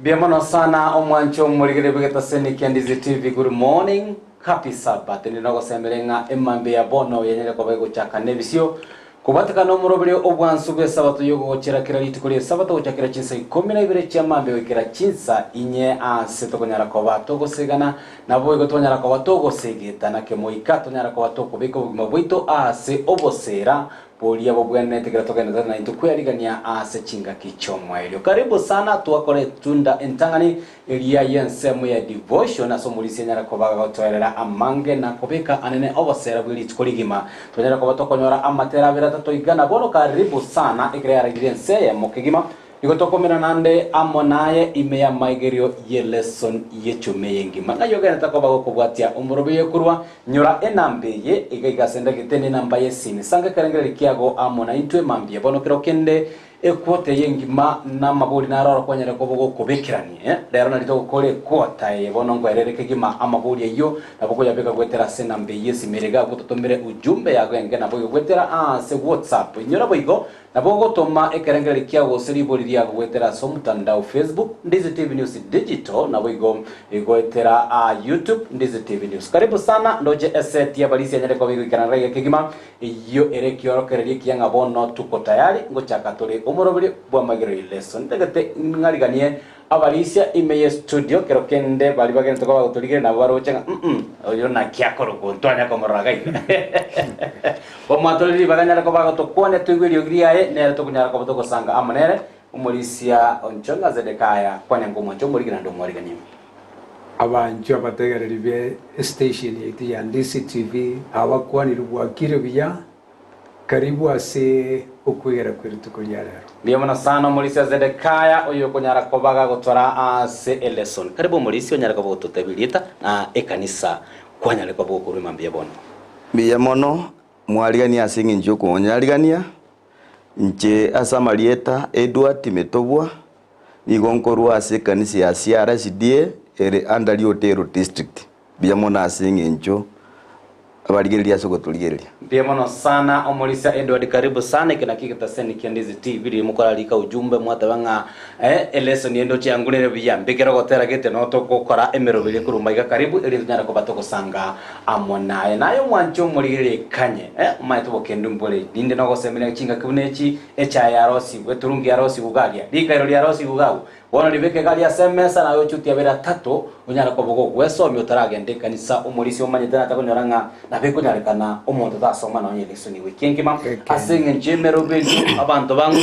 Bienvenido sana omwancho murigere bigeta seni Kendizi TV. Good morning, happy Sabbath. Ninago semerenga emambe ya bono yenyere kwa bego chaka nebisio. Kubatika no murobere obwansube sabato yogo chirakira litukuri sabato chakira chinsa 12 chamambe wikira chinsa inye aseto konyara kwa bato segana na boygo tonyara kwa bato segeta na kemoika tonyara kwa bato kubiko bwito ase obosera Polia bobwene tekera tokena na intukwirigania ase chinga kichomwelio. Karibu sana tuwakore tunda entangani elia yensemo ya devotion aso mulisi nyara kobaga gotwerera amange na kobeka anene obosera bwili tkorigima. Tonyara kobato konyora amatera birata toigana bono karibu sana ekrea regidense ya mokigima. Nikotokomera nande amonaye imeya maigerio ye lesson yechume ngima na yogena takoba kubwatia umurobe kurwa nyora enambe ye igasenda gitene namba yesini sanga karengere kiago amona intwe mambye bono kirokende ekwote yengima na mabuli na roro kwanyere kobogo kubekirani rero na litoko kole kwota ye bono ngwerereke gima amabuli yo naboko yabeka gwetera senambe yesi merega gutotomere ujumbe yagenge naboko gwetera se WhatsApp nyora boigo naboko toma ekerengere kiago seriboli ya gwetera so mutandao Facebook Ndizi TV News Digital na boigo gwetera YouTube Ndizi TV News. Karibu sana ndoje asset ya balisi nyere kobigo ikanara yekigima iyo erekioro kereri kiyanga bono tuko tayari ngochaka tole umurobiri bwa magiro lesson tegete ngariganie abalisia imeye studio kerokende bali bagene toka baguturigire na barochanga oyo na kyakoro kontwanya komoragai bomwatoliri baganyara ko bagotokone twigwirio griaye nere tokunyara ko botokosanga amanere umulisia onchonga zedekaya kwanya ngomoncho murigina ndo mwariganie abanjo abategereri be station yetu ya Ndizi TV abakwani rubwakire biya karibu ase okwegera kwetu kunyara Bienvenido sana Mulisia Zedekaya oyo kunyara kobaga gotora ase eleson. Karibu Mulisia onyara kobaga tutabilita na ekanisa kwanyale kobaga kurima mbia bono. Biyemono mwarigania asingi njoko onyarigania nche asamalieta Edward Metobwa igonkorwa ase kanisa ya CRSDA ere andali Otero district. Biyemono asingi njo abarigereria soko tuligereria. Bienvenido sana Mulisia Edward, karibu sana kinakikita seni Kendizi TV mukoralika ujumbe mwatabanga eleson yendo chiangulere biya mbegera gotera gete no tokokora emerobele kurumaiga karibu eri tunyara ko batoko sanga amonaye nayo mwancho muligere kanye maito bokendu mbole ninde no gosemera chinga kunechi echa ya rosi weturungi ya rosi bugalia dikairo ya rosi bugagu wono libeke galia semesa nayo chuti abera tato unyara ko bogo gwesomi utaragende kanisa umulisi omanyete natakonyoranga nabeko nyarekana omuntu tasoma na onyelesoni wikingima asinge njemerobeli abantu bangu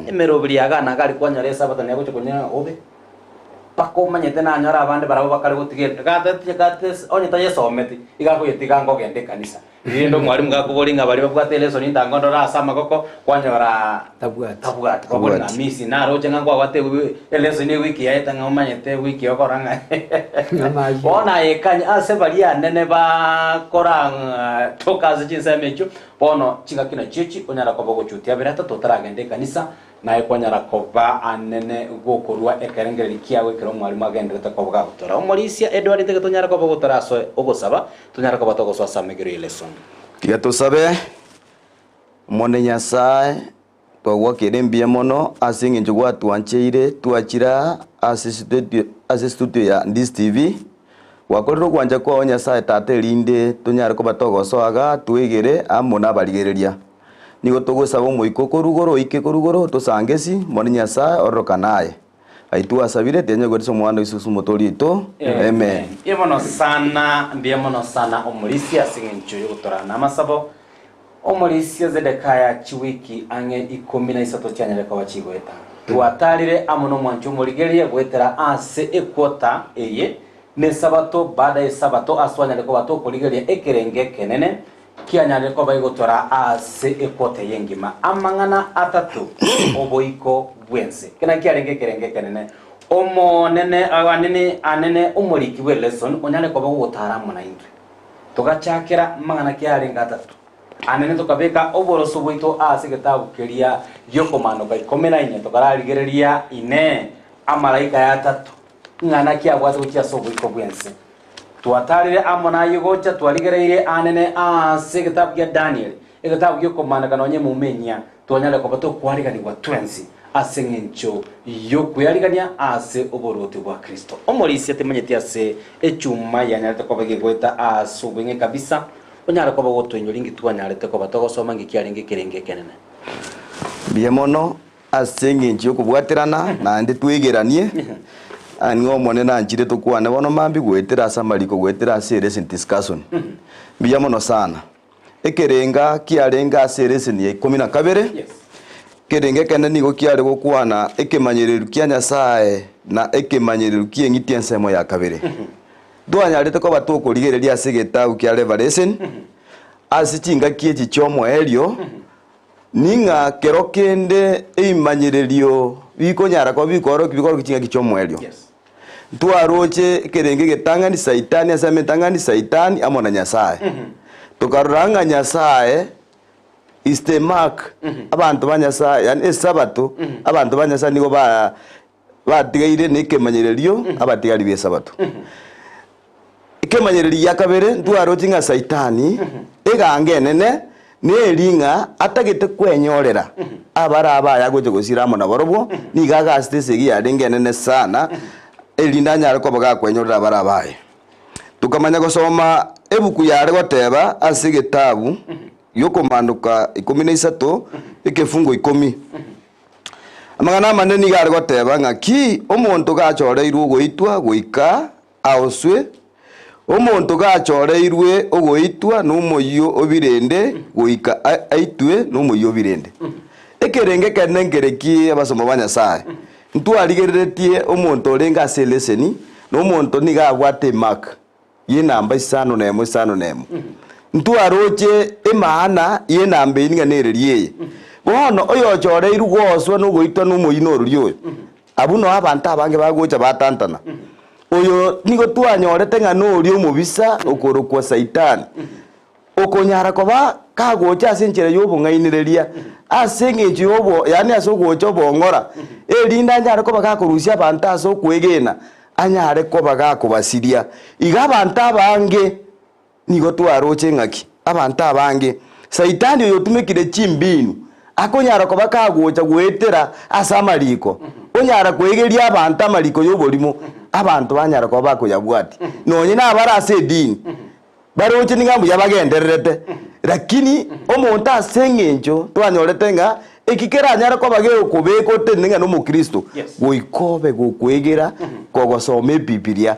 emerobeli agana gali kwanyaresa batani yako chokonya obe pako manyete na nyara abande barabo bakari gutigere gate onyeta yesometi igako yetigango gende kanisa ndo mwalimu gakubolinga bali babwate lesoni ndangondo ra sama koko kwanyora tabwat ko na misi na roje ngangwa wate lesoni wiki yaita ngamanyete wiki okoranga bona yekanya ase bali anene ba korang tokaze chinsemecho bono chinga kina chichi onyara kobogo chuti abirata totaragende kanisa na ekwanyara koba anene gokorwa ekerengeri kiawe kero mwalimu agendete koboga gutora Mulisia Edward tege tonyara kobogo gutora so ogosaba tonyara koba togoso asamegeri lesson tiga tusabe mone Nyasaye twagwakire mbia mono asingi njugwa twancheire twachira ase studio ya Ndizi TV wakorero kwanja kwa Nyasaye tate linde tonyara koba togosoaga twigire amona barigereria nigo tugusaba umuiko korugoro ike korugoro tosangesi mone Nyasaye orokanaye aitu asabire tenye gweso mwando isusu motori to amen. Bienvenido sana Mulisia singencho yotorana masabo Mulisia Zedekaya chiwiki ange 13 cyanyere kwa chigweta tuatarire amono mwancho muligerie gwetera ase ekwota eye ne sabato baada ya sabato aswanya ko bato kuligeria ekerenge kenene kianyale ko bayigotora ase ekote yengima amangana atatu oboiko bwense kena kiarenge kerenge kenene omo nene anene umuriki we lesson onyale ko bagutara muna indwe tugachakira mangana kiarenga atatu anene tukabeka oboroso bwito ase getabu keria yokomano kai komena ine tukararigereria ine amalaika ya atatu ngana kiagwate gukia soboiko bwense tuatarire amona yugocha twarigereire anene ase getabu ya Daniel egetabu yokomana kanonye mumenya tonyale ko bato kwariganirwa 20 asengencho yokwyarigania ase oboruti bwa Kristo omorisi atemanyete ase echuma yanyarete kobege gweta asubenge kabisa onyara koba gotwenyoringi twanyarete koba togosoma ngikiaringi kirenge kenene biemono asengencho yokubwaterana nande twigeranie ango mone na njire tukwane bono mambi gwetera samariko gwetera serious discussion biemono sana ekerenga kiarenga serious ni 12 yes kerenge kene nigo kiare gukwana ekemanyereru kia Nyasaye na ekemanyereru kia ngiti ensemo ya kabere dwanyarete ko batukurigereria asegeta kia Revelation asichinga kie chichomo elio ninga kerokende eimanyererio bikonyara ko bikoro kichinga kichomo elio yes twaroche kerenge getangani saitani asame tangani saitani amona Nyasaye tukaranga Nyasaye is the mark abantu banyasaye yani esabato abantu banyasaye nigo batigaire nekemanyererio abatigari be sabato ikemanyererio yakabere ntwarochinga saitani egange nene neringa atagete kwenyorera abara abaya goje gosiramo na borobwo nigaga stesegi yarenge nene sana elinda nyara ko baga kwenyorera abara abaye tukamanya gosoma ebuku yare goteba ase gitabu yokomanduka 13 ekefungo 10 amagana maneni gare goteba ngaki omonto gachoreirwe goitwa goika aoswe omonto gachoreirwe ogoitwa n'umoyo obirende goika aitwe n'umoyo obirende ekerenge kenengereki abasomo banyasaye ntwarigeretie omonto orenga seleseni n'omonto nigabwate mark yenamba isano nemo ntwaroche emana yenamba ininga nererie bono oyo choreiru gwoswa no goitwa no moyino ryo abuno abantu abange bagocha batantana oyo nigo twanyorete ngano ori omubisa okorokwa saitani okonyara koba kagocha asenchera yobong'ainireria asengechi yobo yani asogocha bongora erinda nyara koba kakorusia abantu aso kwegena anyare koba gakobasiria iga abantu abange nigo twaroche ng'aki abantu abange saitani oyo tumekire chimbinu akonyara koba kagocha gwetera asamariko onyara kwegeria abantu amariko yoborimo abantu banyara koba bakoyabwati nonye nabara ase dini baroche ningambu yabagendererete lakini omonto asengencho twanyorete nga ekikera anyara koba gekobeko teninga no mukristo goikobe gokwegera kogosoma Biblia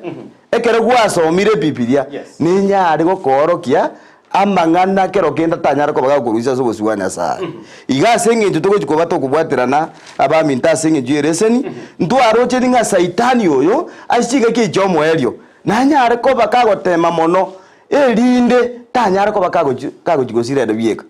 ekere gwasomire Biblia ninyare gokorokia amang'ana kero kenda tanyara koba gakorusia sobosigwa Nyasaye iga sengencho togochikoba tokubwaterana abaminta sengencho ereseni ntwaroche ninga saitani oyo achiga kichomo elio nanyare koba kagotema mono erinde tanyara koba kagochigosira ebieka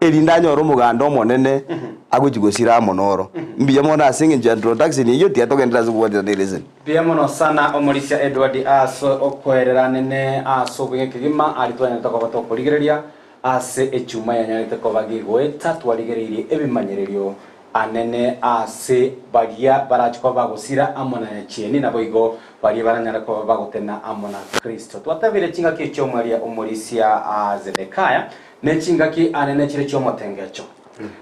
erinda nyoro omoganda omonene agochigosira monoro mbiya mona asengencho introduction iyo tiatogendera sobwaterana ereseni biamono sana omorisia Edward aso okwerera nene aso bwekigima aritwanya takoba tokorigereria ase echuma yanyarete koba gigweta twarigererie ebimanyererio anene ase bagia barachikoba bagosira amona yachieni nabo igo bari baranyara koba bagotena amona Kristo twatabire chinga kichomwaria omorisia Zedekaya ne chinga ki anene chire chomotengecho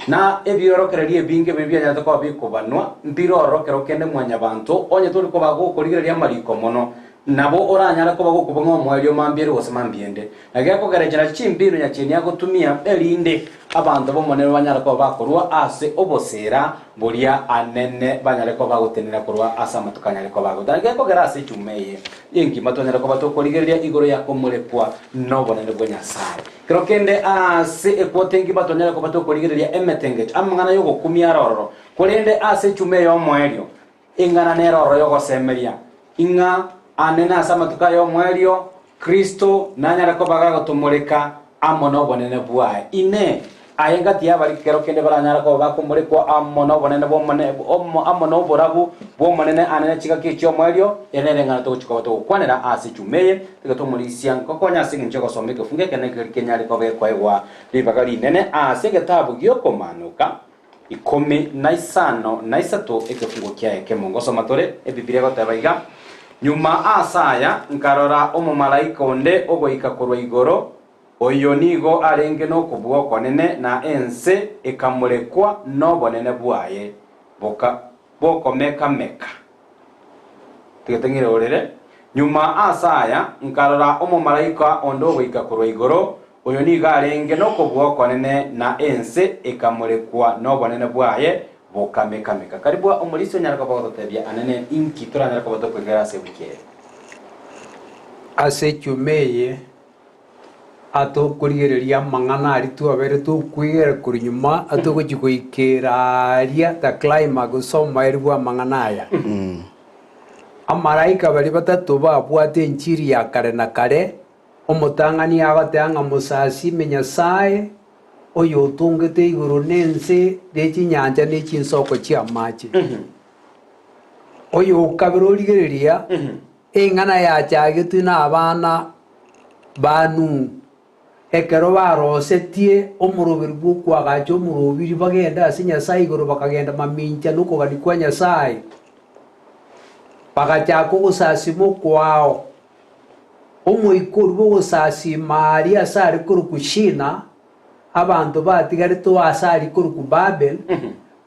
na ebiorokererie binge bibia nyata kwa bikubanwa mbirorokero kende mwanya bantu onye turi ko bagukurigereria mariko mono nabo oranyara ko bagukubonga omwelio mambiere gose mambiende nage ko garejera chimbiro nyacheni yagotumia erinde abantu bomonero banyara ko bakorwa ase obosera boria anene banyara ko bagotenera korwa asa matukanyara ko bagotange ko garase chumeye yengi matonyara ko batokorigereria igoro yakomulekwa no bonene bwo Nyasaye kero kende ase ekotengi batonyara ko batokorigereria emetengecho amangana yogo kumia roro korende ase chumeyo omwelio ingana neroro yogo semeria inga anena asama tukayo mwelio Kristo nanyara ko bagaga tumureka amono bonene bwae ine ayengati yabari kero kende baranyara ko bakumureka amono bonene bomone amono borabu bomonene anene chika kicho mwelio enene ngana to chiko to kwanera asicumeye tigatumulisia kokonya singincho gosomeke funge kene kenyari ko be kwaigwa libagari nene asegetabu gyokomanuka 15 na isato ekefungo kyae kemongo somatore ebibilia gotebaiga nyuma asaya nkarora omumalaika onde ogoika korwa igoro oyo nigo arenge no kubwo konene na ense ekamulekwa no bonene bwaye boko meka tigetengire orere nyuma asaya nkarora omumalaika ondo gwika kurwa igoro uyu ni garenge no kubwoko nene na ense ikamulekwa no bonene bwaye bokameka karibu omulisi onyaraka bagotebya anene inki turanyaraka batokwegera se wikere ase chumeye atokurigereria mang'ana ari twabere tukwigera kuri nyuma atogochikoikeraria ta climax gusoma erwa mang'ana aya amaraika bari batatu babwate enchiri ya kare na kare omotang'ani agoteanga musasi menyasaye oyo otongete iguru nense nechinyanja nechinsoko chia machi oyo okabere origereria eng'ana yachagetwe na abana banu ekero barosetie omoroberi bwokwagacha omorobiri bagenda ase nyasaye igoro bakagenda mamincha nokogani kwa nyasaye bagachaka ogosasima okwao omoikori bogosasima aria ase are koruku shina abanto batigarete ase ari koruku babel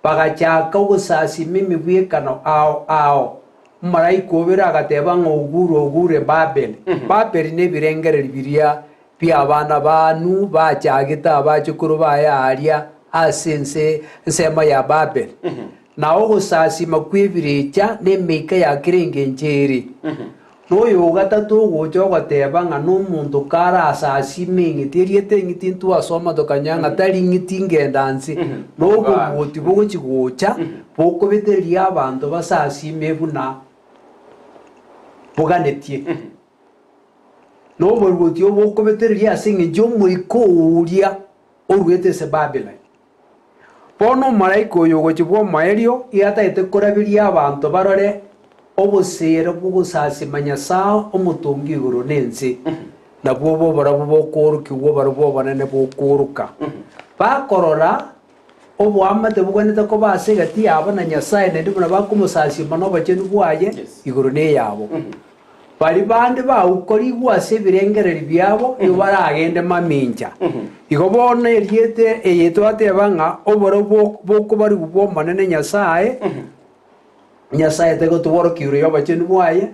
bagachaka ogosasima emibwekano ao omaraika obere agateba ng'ogure babel babel na ebirengereri biria bia abana banu bachagete abachukuru baye aria ase ensema ya babel nao ogosasima kwa ebirecha na emeika ya kirengencheri noyo gatatu ogocha ogoteba ng'a nomonto kara asasima eng'iti eriete eng'iti ntwasoma tokanyanga tari ng'iti ngenda nsi nobogoti bogochigocha bokobetereria abanto basasima ebuna boganetie noborigoti obokobetereria ase eng'encho omoiko oria orwete ase babelani bono omaraika oyo ogochibwa omoerio iataete koraberia abanto barore obosere bwogosasima nyasaye omotongi igoro nense nabwo bobarabo bokoorokiwa barabo obonene bokooruka bakorora obwamate bogwanete ko base egati yabo na nyasaye naende buna bakomosasima nobachenu bwaye igoro neyabo bari bande baukorigwa ase ebirengereri biabo igo baragende mamincha igo bono eriete eyetwateba ng'a oboro bokobarigwa bwa omonene nyasaye nyasaye tegotoborokiure obachenu bwaye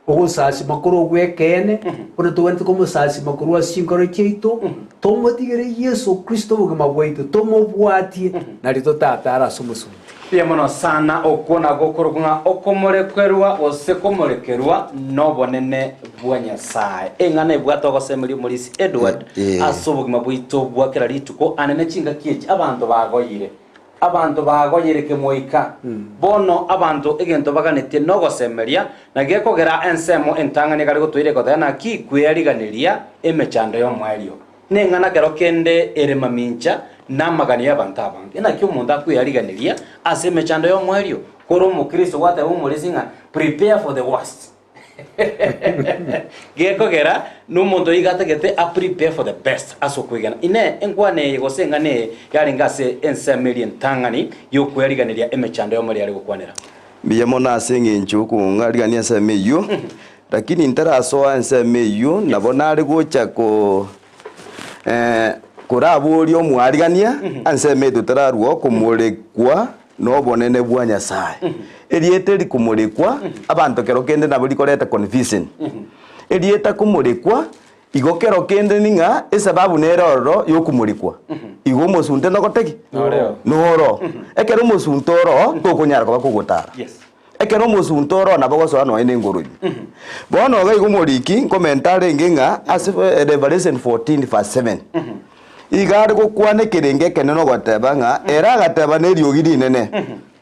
ogosasima korwa ogwekene buna togwanete komosasima korwa ase chinkoro chiaito tomotigere yesu kristo obogima bwaito tomobwatie nari totatara ase omosungu pia mono sana okuona gokorwa ng'a okomorekerwa gose komorekerwa nobonene bwa nyasaye eng'ana ebwate ogosemeria omorisi edward ase obogima bwaito bwakera rituko anene chingaki echi abanto bagoyire kemoika bono abanto egento baganetie nogosemeria na gekogera ensemo entang'ani gari gotwire gotena ki kweriganiria emechando y'omwerio neng'ana kero kende ere mamincha namagani y'abantu abange enaki omonto akweriganiria ase emechando y'omwerio kore omokristo gwateba omorisi ng'a prepare for the worst gekogera n'omonto igatagete a prepare for the best ase okwegana ine enkwane gose eng'ane yarenga ase ensemeri entang'ani yokweriganiria emechando y'omwerio ari gokwanera mbiyemo ase eng'encho okong'arigania ensemo eywo lakini ntarasoa ensemo eywo nabo nare gocha koraboria omwarigania ensemo eito tararwa okomorekwa nobonene bwa nyasaye eriete rikomorekwa abanto kero kende nabo rikoreta confusion erieta komorekwa igo kero kende ning'a esababu nerororo yokomorekwa igo omosunte nogotegi noro ekero omosunte oro tokonyara koba kogotara ekero omosunte oro nabo gosoa noe nengoroyi bono iga igo omoriki nkomentare enge ng'a ase Revelation 14:7 igare gokwana ekerenge ekene nogoteba ng'a era agateba na eriogi rinene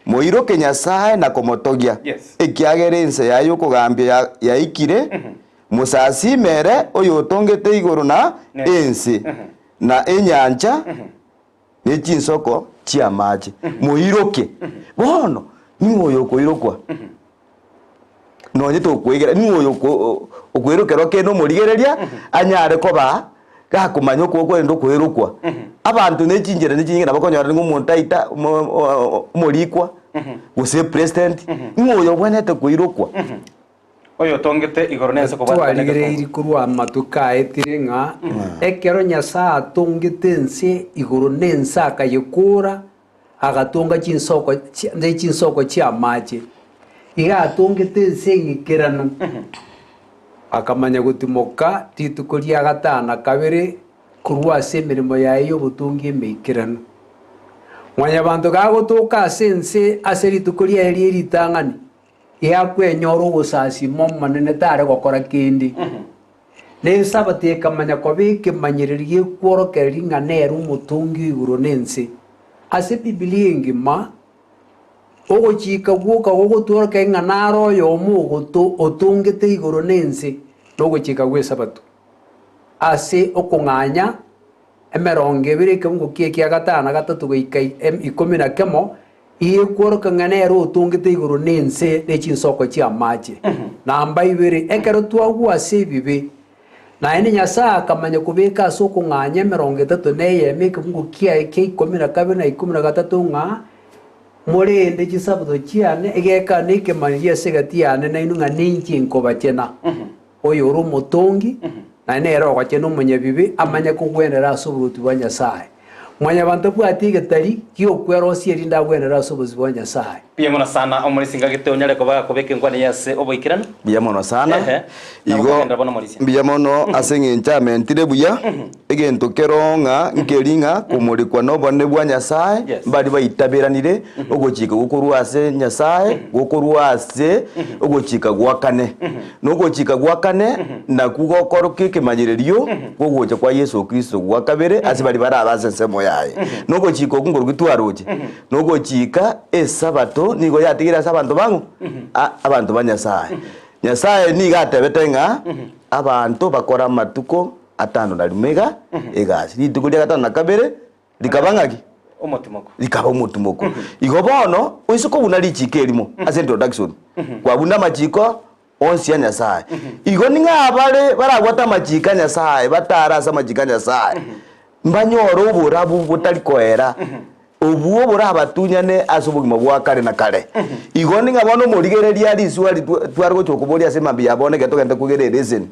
moiroke nyasaye na komotogia ekiagera ense yaye okogambia yaikire musasime oyo otongete igoro na ense na enyancha ne chinsoko chia mache moiroke bono ni oyo koirokwa nonye tokwegera ni oyo okwirokero keno morigereria anyare koba gakumanya okwenda okwirokwa abantu nechinjera nechingira bakonyora ng'omonto aita omorikwa gose president ni oyo bwenete kwirokwa oyo tongete igoro nense twarigereiri korwa amatuka etire ng'a ekero nyasaye atongete ense igoro nense akayekora agatunga chinsoko chia mache iga atungite seng'ikirano akamanya gutimoka rituko ria gatana kabere kurwa ase emirimo yaye y'obotungi emeikirano mwanya bantu gagotuka ase ense ase rituko riaye ria eritang'ani igakwenyora ogosasima omonene tare gokora kende na esabato ekamanya kobeka emanyereri gekworokereri ng'a nere omotungi iguru na ense ase bibilia engima ogochika gwoka gogotworokeri ng'a nare oyomo otungete iguru na ense nogochika gwa esabato ase okong'anya emerongo ebere ekeungo kie kia gatana gatatu goika 11 iyekworoka ng'a nere otungete iguru na ense na chinsoko chia amache namba 2 ekero twagwa ase ebibe naende nyasaye akamanya kubeka ase okong'anya emerongo 3 na eyemo ekeungo kiaye kia 12 na 13 ng'a morende chisabato chiane egekana ekemani ase egati yane naino ng'a ninki nkobachena oyo ore omotongi naende ere ogachena omonyabibe amanya kogwenera ase oboruti bwa nyasaye mwanya bantu bwati egetari giokwera osie erinda agwenera ase obosi bwa nyasaye Pia mono sana omulisi ngagite onyare kobaga kobeka engwane yase oboikirano Bia mono sana igo bia mono ase ng'encha mentire buya egento keronga nkeringa kumurikwa nobone bwa nyasaye bari baitaberanire ogochika gukorwa ase nyasaye gukorwa ase ogochika gwakane nogochika gwakane na kugokoroka ekemanyererio gogocha kwa Yesu Kristo gwakabere ase bari barabase nsemo yaye nogochika okungorwa gitwaroche nogochika esabato nigo yatigira ase abantu bangu abantu ba nyasaye nyasaye niga atebete ng'a abantu bakora amatuko 5 na rimega egasi rituko ria 5 na kabere rikaba ng'aki omotimoko rikaba omotimoko igo bono oiso kobuna richiko erimo ase introduction kwabuna amachiko onsi ya nyasaye igo ning'a bare baragwata amachiko ya nyasaye batara ase amachiko ya nyasaye mbanyora oborabu botari koera obuo borabatunyane ase obogima bwa kare na kare igo ning'a bono omorigereria risuari tware gochoka boria ase mambia abone getogente kugerera eseni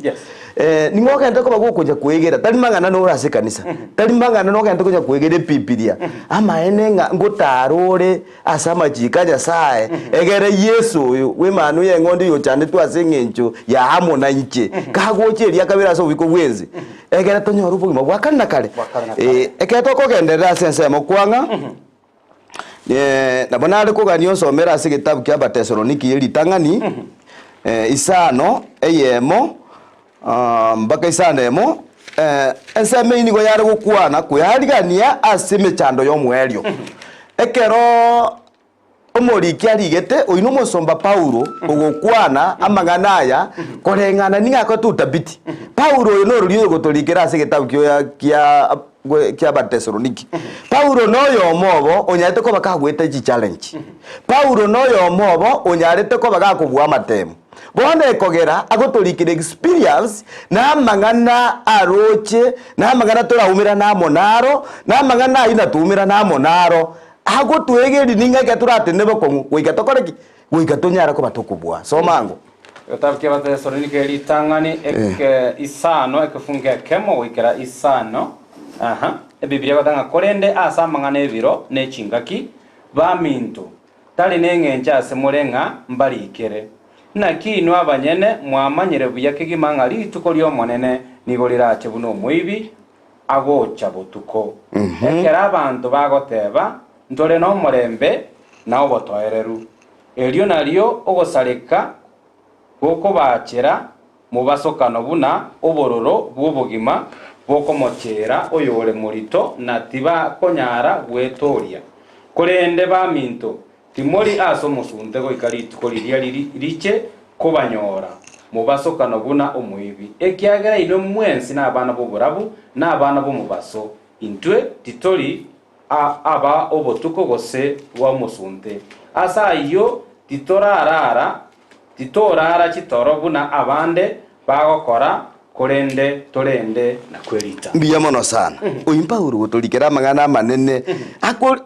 ning'o ogente koba gokonya kwegera tari mang'ana nore ase kanisa tari mang'ana nogente konya kwegera epipiria amaene ng'a ngotarore ase amachiko a nyasaye egere Yesu oyo bw'emanu ya eng'ondo yochandetwe ase eng'encho ya hamo na inche kagocheria kabere ase obiko bwensi egere tonyora obogima bwa kare na kare ekere tokogenderera ase ensemo kwang'a nabona ari kogania nsomera ase gitabu kia Abatesaloniki eritang'ani isano eyemo mpaka isano emo ensemo inigo yare gokwana kweyarigania ase emechando y'omwerio ekero omoriki arigete oino omosomba Paulo ogokwana amang'ana aya koreng'ana ning'ako tutabiti Paulo oyo norori oyo gotorikera ase gitabu kia Abatesaloniki Paulo noyo omobo onyarete koba kagwete chi challenge Paulo noyo omobo onyarete koba gakobwa amatemo bono ekogera agotorikire experience na amang'ana aroche na amang'ana toraumera na monaro na amang'ana aina tuumera na monaro agotwegeri ning'ake turatende bokong'u goika tokoreki goika tonyara koba tokobwa somango Gitabu kia Abatesaloniki eritang'ani isano ekefunga ekemo goikera isano ebibiria gotang'a korende ase amang'ana ebiro na echingaki baminto tari neng'encha ase moreng'a mbarikere naki inwe abanyene mwamanyire buya kegima ng'a rituko ria omonene nigo rirache buna omoibi agocha botuko ekera abantu bagoteba ntore na omorembe na obotoereru erio nario ogosareka gokobachera mubasokano buna obororo bw'obogima bokomochera oyo ore morito na tiba konyara gwetoria korende baminto timori ase omosunte goika rituko riria riche kobanyora mubasokano buna omoibi ekiagera ino mwensi na abana boborabu na abana bomubaso intwe titori aba obotuko gose wa omosunte asa iyo titorara chitoro buna abande bagokora korende torende na kwerita mbiya mono sana oimpa uru gotorikera amang'ana manene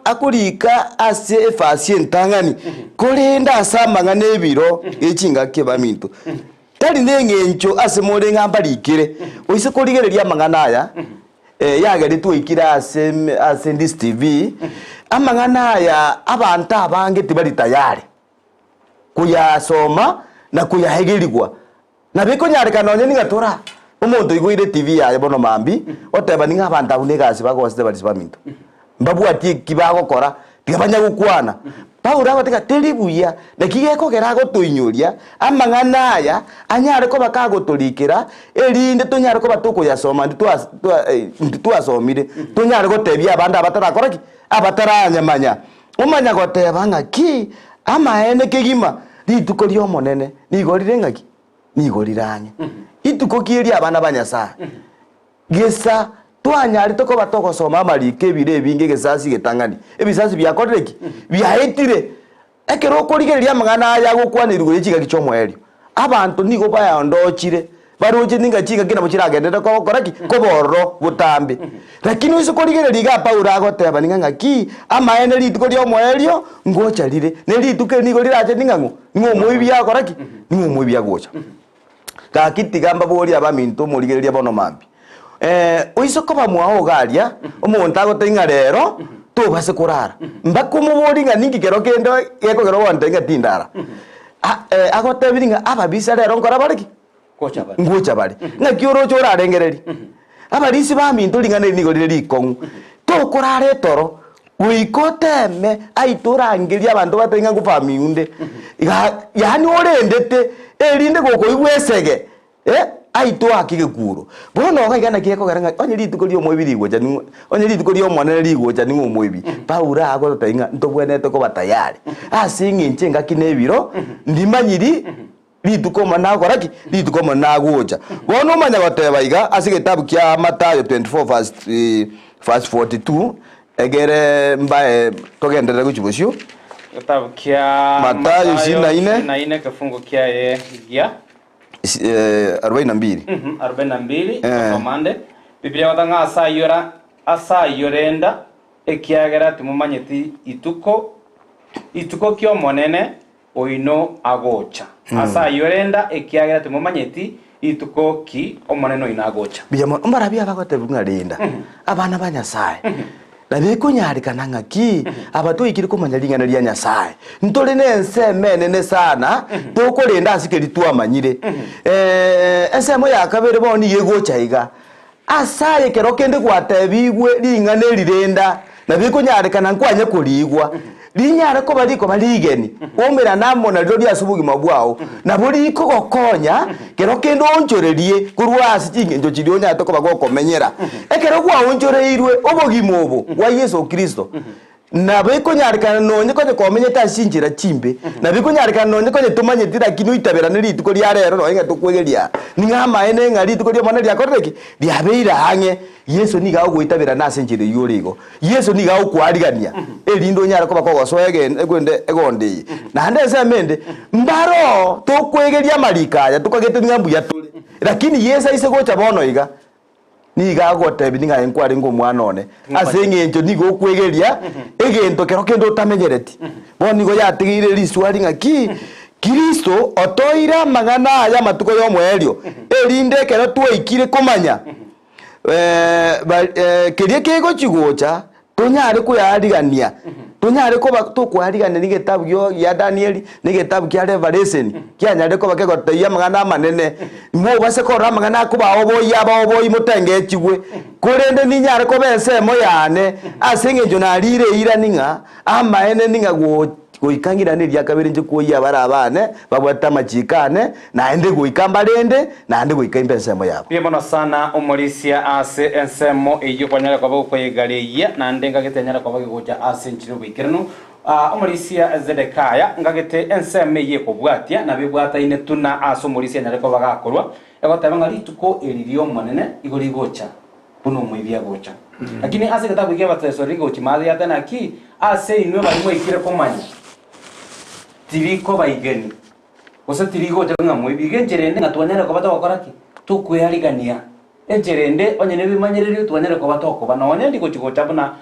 akorika ase efasi entang'ani korenda ase amang'ana ebiro echingaki baminto tari neng'encho ase moreng'a mbarikire oise korigereria amang'ana aya yageri twikira ase this TV amang'ana aya abantu abange tibari tayari kuyasoma na kuyahegerigwa na bikonyarikana onye ningatora umuntu igwire TV yaye bono mambi oteba ninga abantu abunegasi bagosite bari baminto mbabwati kibagokora tigabanya gukwana Paula bateka teribuya nakigeko gerago tuinyuria amang'ana aya anyare ko bakagotorikira erinde tunyare ko batuko yasoma nditwasomire tunyare gotebia abandi abatarakora ki abataranyamanya umanya goteba ngaki amaene kigima rituko ryo monene nigorire ngaki nigoriranye ituko kiri abana banyasa gesa twanyari toko batoko soma marike bire binge gesasi getangani ebisasi byakoreki byahetire ekero korigereria amang'ana aya gukwanirwa ekiga kichomweri abantu nigo bayondochire baroje ninga chiga kina muchiragendera ko koraki ko borro butambi lakini wiso korigereria ga Paula agoteba ninga ngaki amaene rituko ryo mwerio ngocharire ne rituke nigo riraje ningango ningo moibi yakoraki ningo moibi yagocha kakitigamba bori abaminto murigereria bono mambi oiso ko bamwao garia omuntu agotenga rero tubase kurara mbakumubori nga ningi kero kendo yeko kero wantenga tindara agotebiringa ababisa rero ngora bariki ngocha bari nga kioro chora rengereri abarisi baminto lingane nigo riri kongu to kurare toro wikoteme aiturangiria abantu batenga ngufamiunde yani orendete erinde goko igwesege aito akige kuro bono ngagana kieko garanga onye rituko ryo moibiri gocha ni onye rituko ryo mwana rigocha ni moibi Paula ago tainga ntobwenete ko batayari asingi nchenga kinebiro ndimanyiri rituko mana goraki rituko mana gocha bono manya bateba iga asige tabu kya Matayo 24 verse 42 egere mbae togendera kuchibusyo Kitabu kia Matayo 24 kifungu kia ya 42 42 komande Biblia watanga asayorenda ekiagera timumanyeti ituko kyo monene oino agocha asayorenda ekiagera timumanyeti ituko ki omonene oino agocha biyamo mbarabia bagotebunga rinda abana banyasaye na bikunyarikana ngaki abatu ikiri kumanyalingana lya nyasaye ntole nensemene ne sana tokorinda asikeri tuamanyire esemo yakabere boni yegocha iga asaye kero kende gwatebigwe lingane lirenda na bikunyarikana nkwanye kurigwa linyare ko bariko baligeni omera namona ryo lyasubugi mabwao na buri ko gokonya kero kendo onchorerie kurwasi kinge njo chirionya to ko bagokomenyera ekero kwa onchoreirwe obogimobo wa Yesu Kristo na bikunyarikana nonye ko komenyeta shinjira chimbe na bikunyarikana nonye ko tumanyetira kinu itabera neri tuko lya rero no inga tukwegeria ningama ene ngari tuko lya mona lya koreki lya beira hange Yesu niga ogwitabira nasenjire yurigo Yesu niga okwarigania elindo nyara ko bakogosoege egwende egondi na ndese mende mbaro tukwegeria marikaya tukagete ngambu ya tule lakini Yesu ise gocha bono iga niga gotebi ninga enkwari ngo mwana one asenge njo nigo kwegeria egento kero kendo tamenyereti boni go yatigire liswari ngaki Kristo otoira magana aya matuko yo mwerio erinde kero tuikire kumanya kerie kego chigocha tonyare kuyadigania tonyare ko bakutokwarigana nigetabu yo ya Daniel nigetabu kya Revelation kyanyare ko bakegotaya magana manene mo base ko ramagana ko baoboyi mutenge chigwe kurende ninyare ko bensemo yane asenge jonarire ira ninga amaene ninga goikangira ne lya kabiri nje kuya barabane babwata machikane na ende goikamba rende na ende goikamba ensemo yabo biyemona sana umulisia ase ensemo iyo kwanyara kwa bakwegareya na ndenga getenyara kwa bagoja ase nchiro bikirano umulisia Zedekaya ngagete enseme ye kubwatia na bibwata ine tuna ase umulisia nyare kwa bagakorwa egotabanga rituko eririo monene igori gocha puno mwibia gocha lakini ase kitabu kia batesori gochi mali yatana ki ase inwe barimo ikire komanya tiriko baigeni osa tirigo tanga mwibige njerende ngatwanyara ko batakoraki tukwyarigania enjerende onyene bimanyereri twanyara ko batoko banone ndiko chigocha buna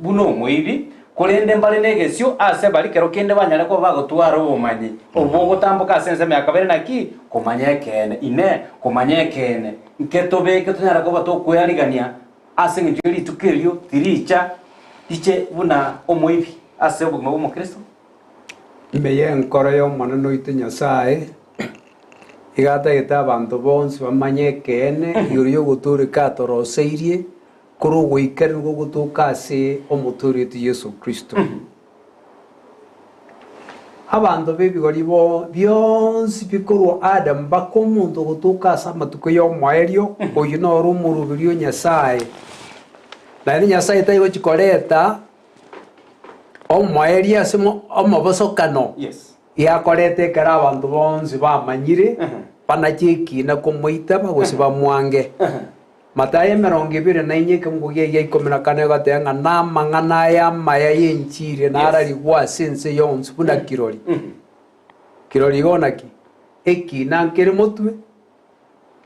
buno mwibi kurende mbale negesyo ase bari kero kende banyara ko bagotwara obumanyi obo gutambuka sense me akabere naki kumanyekene ine kumanyekene nketobe ketonyara ko batokwyarigania ase ng'encho ritukerio tiricha iche buna omoibi ase obogima bwa omokristo. Imeye enkoro ya omonene oito Nyasaye igatagete abanto bonsi bamanye ekene igoro ya ogotureka atoroseirie kore ogoikererwa ogotoka ase omoturi oito Yesu Kristo. Abanto b'ebigori bionsi bikorwa Adamu mpaka omonto ogotoka ase amatuko ya omoerio oyo noro omoroberi o Nyasaye. Naende Nyasaye taigochikoreta omoerio ase omobosokano. Yes. Yakorete ekero abanto bonsi bamanyire banachi ekina komoita bagosi bamwange. Matayo 24 ekemugo gia 14 egotega ng'a na amang'ana aya amaya ya enchiri nararigwa ase ense yonsi buna kirori. Kirori igo naki ekina nkere motwe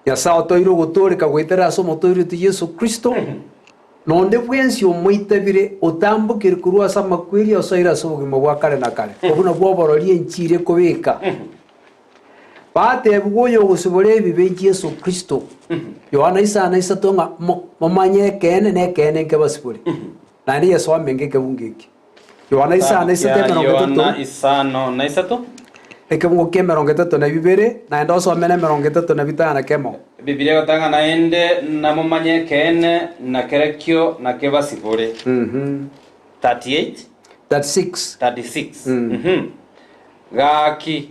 Nyasaye otoire ogotoreka goetera ase omotoire oito Yesu Kristo nonde bwensi omoitabire otambokire korwa ase amakweri osoire ase obogima bwa kare na kare obuna bwoborori enchiri ekobeka batebwa oyo ogosibora ebibe Yesu Kristo Yohana 3:3 ng'a momanye ekene na ekene nke basibore naende Yesu amenge ekebungo eki Yohana 3:3 ekebungo kia 32 naende osome na 35 kemo Biblia gotanga naende namomanye ekene na kerekio na kebasibore 38 36 gaki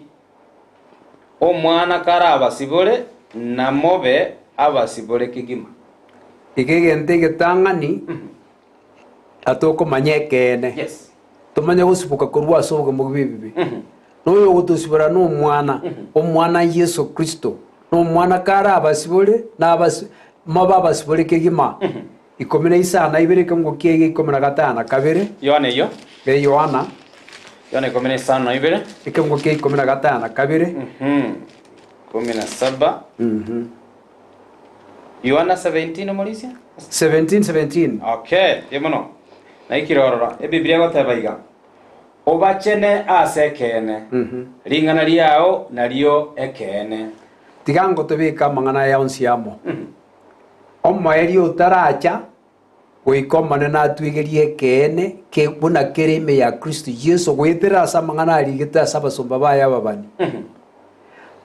omwana kara abasibore namobe abasibore kigima ikegente getang'ani atokomanya ekene yes tomanye gosibuka korwa ase obogima bw'ebibe noyo ogotosibora n'omwana omwana Yesu Kristo n'omwana kara abasibore maba abasibore kegima 12 kemugo kiege 15 kabere Yohana iyo Yohana 12 ekemugo kia 15 kabere 17 Yohana 17 Mauricia 17 okay yemono na ikirorora Biblia gotebaiga obachene ase ekene ring'ana riao nario ekene tigango tobeka amang'ana yaonsi amo omoeri otaracha goikomane natwigerie ekene ke buna kere ime ya Kristo Yesu goetera ase amang'ana arigete ase abasomba baya ababani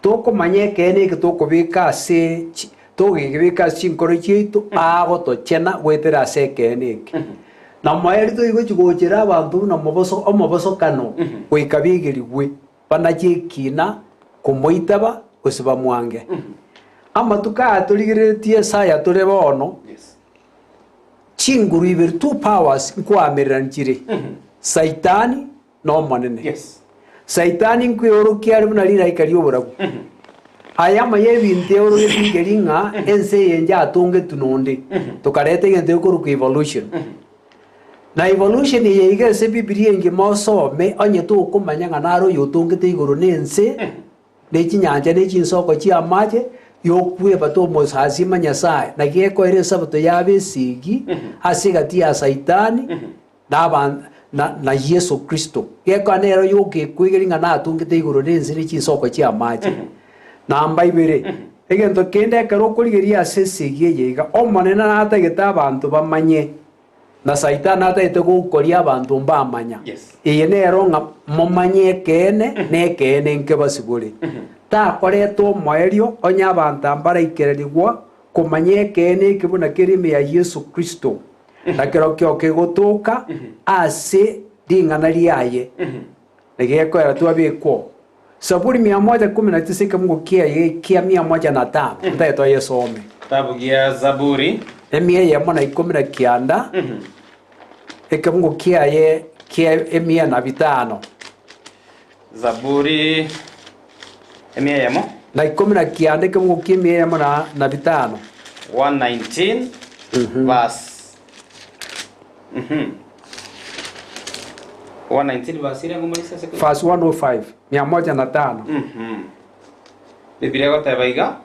tokomanya ekene eke tokobeka ase togegibeka ase chinkoro chiaito agotochena goetera ase ekene eke na moeri toigochigochera abanto na omobosokano goika bigerigwe banachi ekina komoitaba gose bamwange amatuka atorigeretie saya tore bono chinguru ibere two powers nkwamereranichire saitani no monene yes saitani nkweorokia ari buna rira ikari oboragu ayama yebinte eoro gebigeringa ense yenje atonge tunonde tukarete gente yokoruka evolution na evolution yeiga ase Biblia enge mosome onye tokomanya ng'a naro yotongete igoro nense nechinyanja nechinsoko chiamache yokweba tomosasima Nyasaye na gekoere sabato yabe esigi ase gati ya saitani na Yesu Kristo gekanero yogekwigeri ng'a natongete igoro nense nechinsoko chiamache namba 2 egento kende ekero okorigeria ase esigi eyeiga omonene natagete abanto bamanye na saitani ataete gokoria abantu mbamanya eye nero ng'a momanye ekene na ekene nke basibore takoreta omoerio onye abantu ambaraikererirwa komanya ekene eke buna kere ime ya Yesu Kristo na kero kio kegotoka ase ring'ana riaye negekoera twabekwo Zaburi 119 kemugo kia 105 ntaetwa yesome kitabu gia Zaburi emie yemo na 19 ekemugo kiaye emie na 5 Zaburi emie yemo na 19 ekemugo kia emie yemo na 5 119 verse 119 verse ile ngomulisa sekuru verse 105 105 Biblia gotebaiga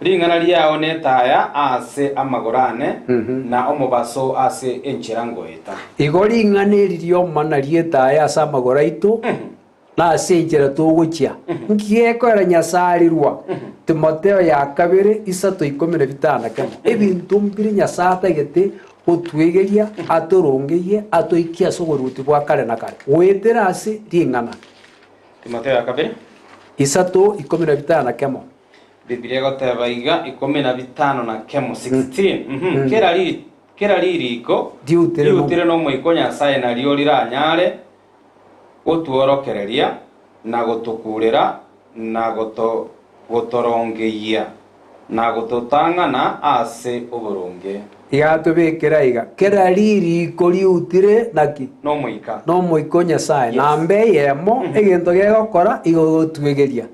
ring'ana riao netaya ase amagorane na omobaso ase enchera ngoeta igo ring'ana eri riomana rietaya ase amagora aito na ase enchera togochia ngiekora nyasarirwa Timotheo ya kabere 3:15 kemo ebintu mbiri Nyasaye atagete otwegeria atorongeye atoikia sogoruti bwa kare na kare wetera ase ring'ana Timotheo ya kabere 3:15 kemo Biblia goteba iga 15 na kemo 16 kera ririko diutire no moiko Nyasaye na rio riranyare otuorokereria na gotukurera na gotorongeia na gototang'ana ase oboronge igatubikira iga kera ririko riutire naki no moiko Nyasaye na mbe yemo egento gegokora igogotwegeria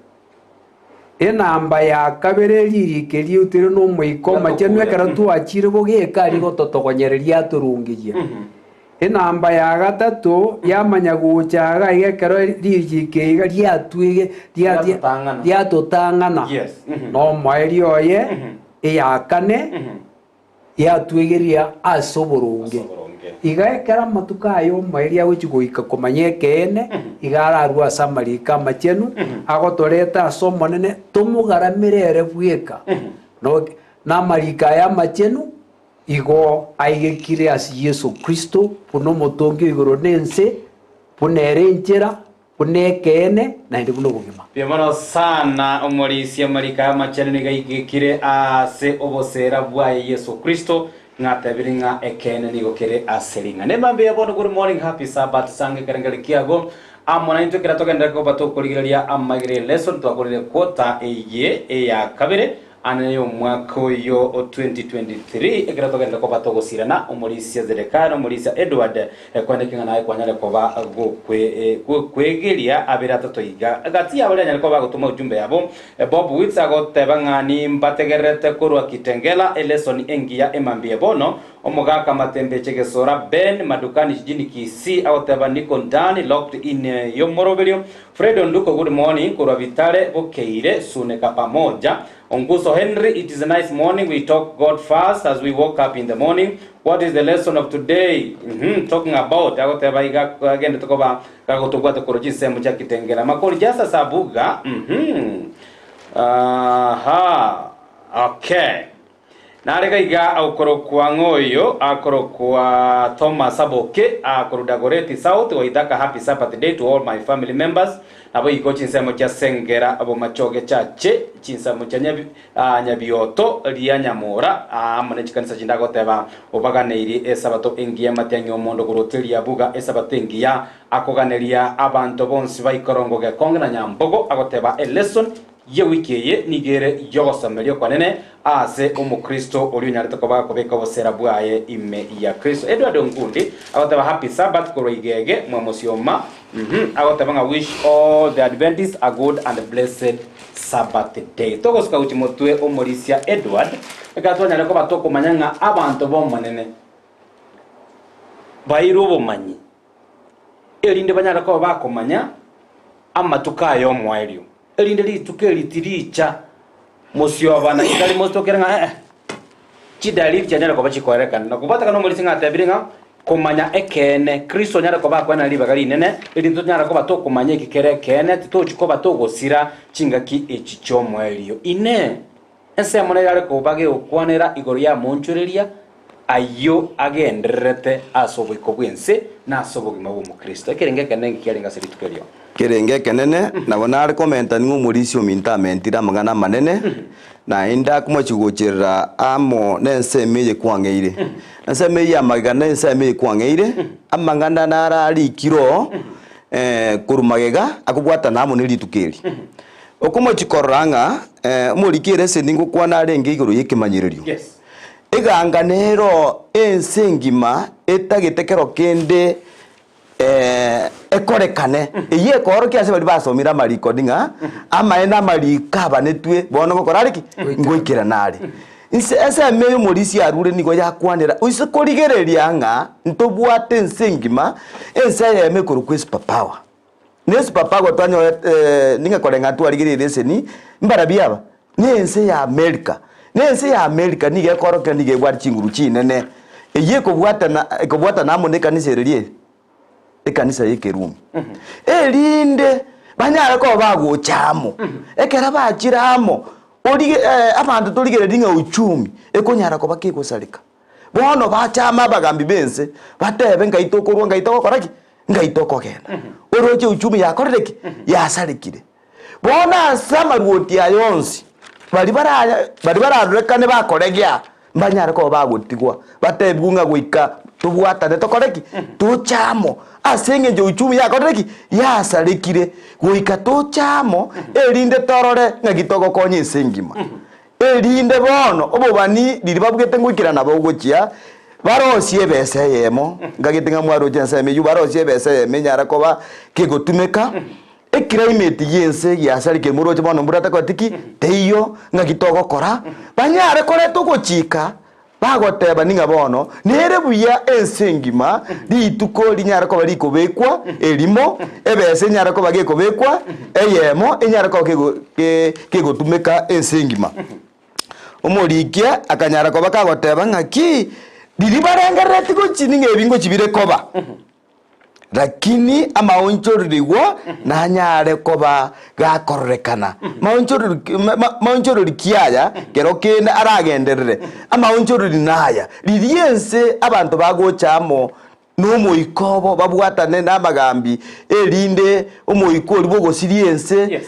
enamba ya kabere ririke riutire no moiko machenu ekara twachire bogeka rigototogonyereri aturungiye enamba ya gatatu yamanya guchaga igekero ririke iga riatwige riatotang'ana no mwaeri oye ya kane yatwegeria ase oboronge igaekera matuka ayo mwaeri agochigoika komanya ekene igararwa ase amarika amachenu agotoreta ase omonene tomogaramere bweka na amarika aya amachenu igo aigekire ase Yesu Kristo buna omotongi igoro nense buna ere enchera buna ekene naende buna obogima biamono sana omorisia amarika amachenu nigaigekire ase obosera bwaye Yesu Kristo ng'atebiri ng'a ekene nigokere ase ring'a nemambe yabono good morning happy Sabbath sange kerengere kiago amona into kira togenda ko batokorigereria amagire lesson twakorire quota eye ya kabere anayo mwaka yo 2023 ekira togenda ko batogosirana omorisia zerekano omorisia Edward kwandikanga naye kwanyale ko ba kwegeria abira tatoiga gati abale nyale ko ba gutuma ujumbe yabo Bob Witz agoteba ng'ani mbategerete kurwa kitengela lesson engia emambie bono omugaka matembe chegesora Ben madukani jijini Kisii agoteba niko ndani locked in yomoroberio Fred Onduko good morning kurwa vitale bokeire suneka pamoja Onguso Henry, it is a nice morning. We talk God first as we woke up in the morning. What is the lesson of today? Talking about again to cover Kagotogwa to Korojise Mucha Kitengela. Makoli Jasa Sabuga. Okay. Narega iga akorokwa ngoyo akorokwa Thomas Aboke akorudagoreti South waidaka happy Sabbath day to all my family members abo iko chinsemo cha sengera abo machoge chache chinsemo cha nyabioto ria nyamura amane chikanisa chindago teba obaganeri esabato engia matyanyo mondo kuroteria buga esabato engia akoganeria abantu bonsi baikorongo ge kongena nyambogo agoteba a lesson ye wikeye nigere yogosomerio kwanene ase umukristo oliunyarete ko bakobeka bosera bwaye ime ya Kristo Edward Ngundi agoteba happy Sabbath koroigege mwamosioma agoteba nga wish all the Adventists a good and blessed Sabbath day togoska uchimotwe omorisia Edward egatwanyale ko batoko manyanga abantu bomonene bairubo manyi erinde banyala ko bakomanya amatuka yo mwaelio erinde litukeli tiricha mosiobana kidali mostokera nga chidali chanyala ko bachikoreka na kubata kana muri singa tabiringa komanya ekene Kristo nyala ko bakwana libagali nene erinde nyala ko batokomanya ikikere kene titochiko batogosira chingaki echicho mwelio ine ense mona yale ko bage okwanera igoro ya monchoreria ayo agenderete asobiko bwense na asobogima bo mu Kristo ekerenge kanenge kyalenga seritukelio kerenge kenene nabona ari komenta ningo murisio minta mentira magana manene na inda kumachigocherera amo nense meje kwangeire nense meje amagana nense meje kwangeire amanganda nara ali kiro kurumagega akubwata namo nilitukeri okumachikoranga mulikire sendingo kwana renge igoro yekimanyirerio yes eganganero ensengima etagetekero kende ekorekane iye koro kiase bali basomira mariko dinga ama ena marika banetwe bono gokora ariki ngoikira nari inse ese meyo morisi arure nigo yakwanira uise korigereria nga ntobwate ensengima ense yeme korukwe superpower ne superpower twanyo ninga korenga twarigirire seni mbara biaba ne ense ya America nige koroke nige bwari chinguru chinene iye kobwata namo ne kanisa ekanisa yekerumi erinde banyare ko bagochamo ekera bachiramo ori abantu torigere dinga uchumi ekonyara ko bakigusarika bono bachama bagambi bense batebe ngaitokorwa ngaitokoraki ngaitokogenda oroche uchumi yakorereki yasarikire bona sama ruoti ayonsi bari bararekane bakoregya banyare ko bagotigwa batebunga goika tubwatane tokoreki tuchamo asenge jo uchumi yakoreki yasarikire goika tuchamo erinde torore ngagitogo konye sengima erinde bono obobani diribabugete ngwikira nabo gochia barosie bese yemo ngagitinga mwaro jense meyu barosie bese yeme nyara koba kigotumeka climate yense yasarike muroche bono murata kotiki teiyo ngagitogo kora banyare kore tugochika bagoteba ninga bono nere buya ensengima rituko rinyara ko bari kobekwa erimo ebese nyara ko bage kobekwa eyemo enyara ko kegotumeka ensengima omorikia akanyara ko bakagoteba ngaki diribarengereti ko chininga ebingo chibire koba lakini amaonchoririwa na nyare koba gakorrekana maonchoriri kiaya kero kende aragenderere amaonchoriri naya ririense abantu bagochamo n'omoikobo babwatane n'amagambi erinde omoiko ribo gosiriense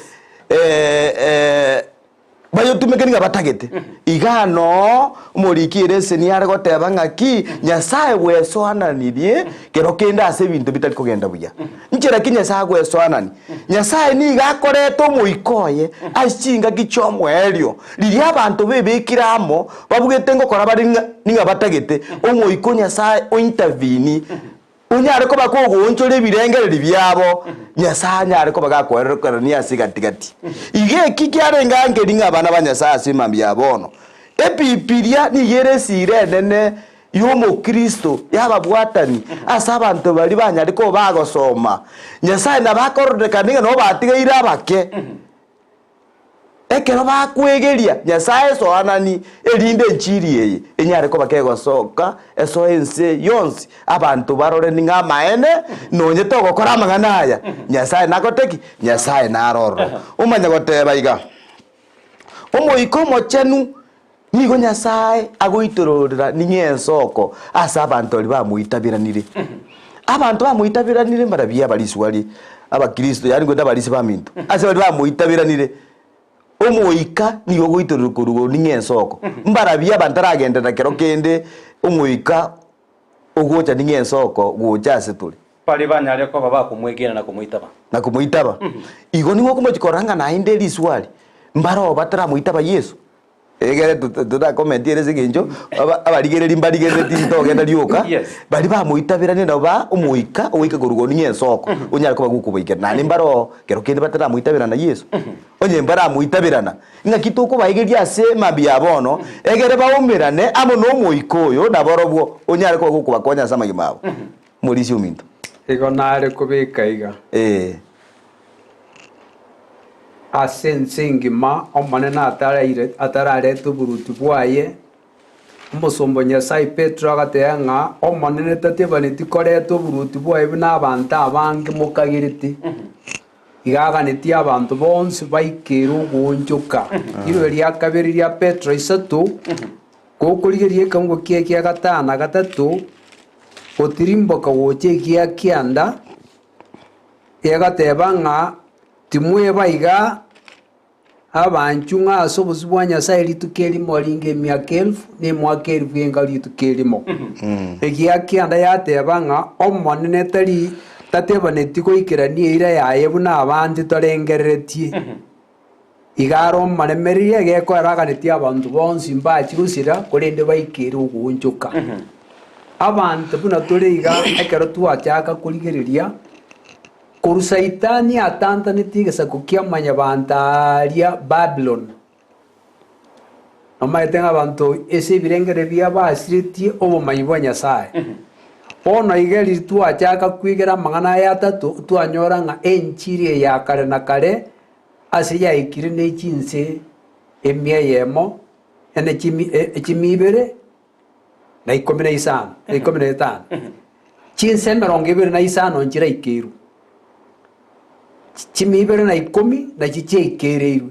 bayotumeke ninga batagete igano umurikire se ni yare goteba ngaki nyasaye wesoananirie kero kenda ase bintu bitari kugenda buya nchira kinyasaye wesoanani nyasaye ni gakoreto muikoye ashinga gichomo elio riri abantu bebekiramo babugete ngo kora bari ninga batagete omuiko nyasaye o intervene unyare ko bakogonchore birengereri byabo nyasanya ariko bagakorera ni asigatigati ige kikyare ngeri ngabana banyasa simambi yabono epipiria ni yeresire nene yomo Kristo yababwatani asa abantu bari banyari ko bagosoma nyasaye nabakoreka ninga no batigaira bake ekero bakwegeria nyasaye so anani erinde nchiri yeye enyare ko bakego soka eso ense yonsi abantu barore ninga maene nonye to gokora amangana aya nyasaye nakoteki nyasaye naroro umanya goteba iga omoiko mochenu nigo nyasaye agoitororera ninyensoko asa abantu li bamuitabiranire abantu bamuitabiranire marabia bariswali abakristo yani goda barisi baminto asa bali bamuitabiranire omoika nigo goitorera kurugo ninyensoko mbarabia bantaragendera kero kende omoika ogocha ninyensoko gocha setuli pali banyare ko baba kumwegera na kumuitaba igo nigo kumochikoranga na inde liswali mbaro batara muitaba Yesu egere tuta comment ere zigenjo abarigere limbarigere tinto genda lyoka bali ba muitabirane no ba umuika uika gurugo ninyensoko unyara ko bagukubaike na limbaro kero kende batara muitabirana Yesu onye mbara muitabirana nga kitoko baigeria se mabia bono egere ba umirane amo no muikoyo na borobwo unyara ko bagukuba konya sama gimabo muri uminto ego nare kubika iga asensengima omanena atarare tuburutu bwaye musombo Nyasaye Petro agatenga omanene tatebaneti kore tuburutu bwaye bina abantu abange mukagiriti igaganeti abantu bonse baikeru gonjoka iro ria kabiri ria Petro isatu kokurigerie kango kia gatana gatatu otirimboka woche kia kianda yagatebanga timwe baiga abanchunga asobuzi bwa Nyasaye litukeri moringe myaka 1000 ne mwaka 1000 enga litukerimo egia kianda yatebanga omonene tari tatebaneti koikerania ira yaye buna abandi torengereretie igaro manemerie geko araganeti abantu bonsi mbachi gusira korende baikere ugunjuka abantu buna toreiga ekero twachaka kurigereria kurusaitani atanta nitigesa kukiamanya bantaria Babylon amaitenga abantu ese birengere bya basiritie obumanyi bwa Nyasaye ono igeri twachaka kwigera mangana ya tatu twanyora nga enchiri ya kare na kare asiya ikire ne chinse emia yemo ene chimibere na ikomina isano ikomina etano chinse merongo ibere na isano nchira ikiru chimibere na 10 na chicheikereirwe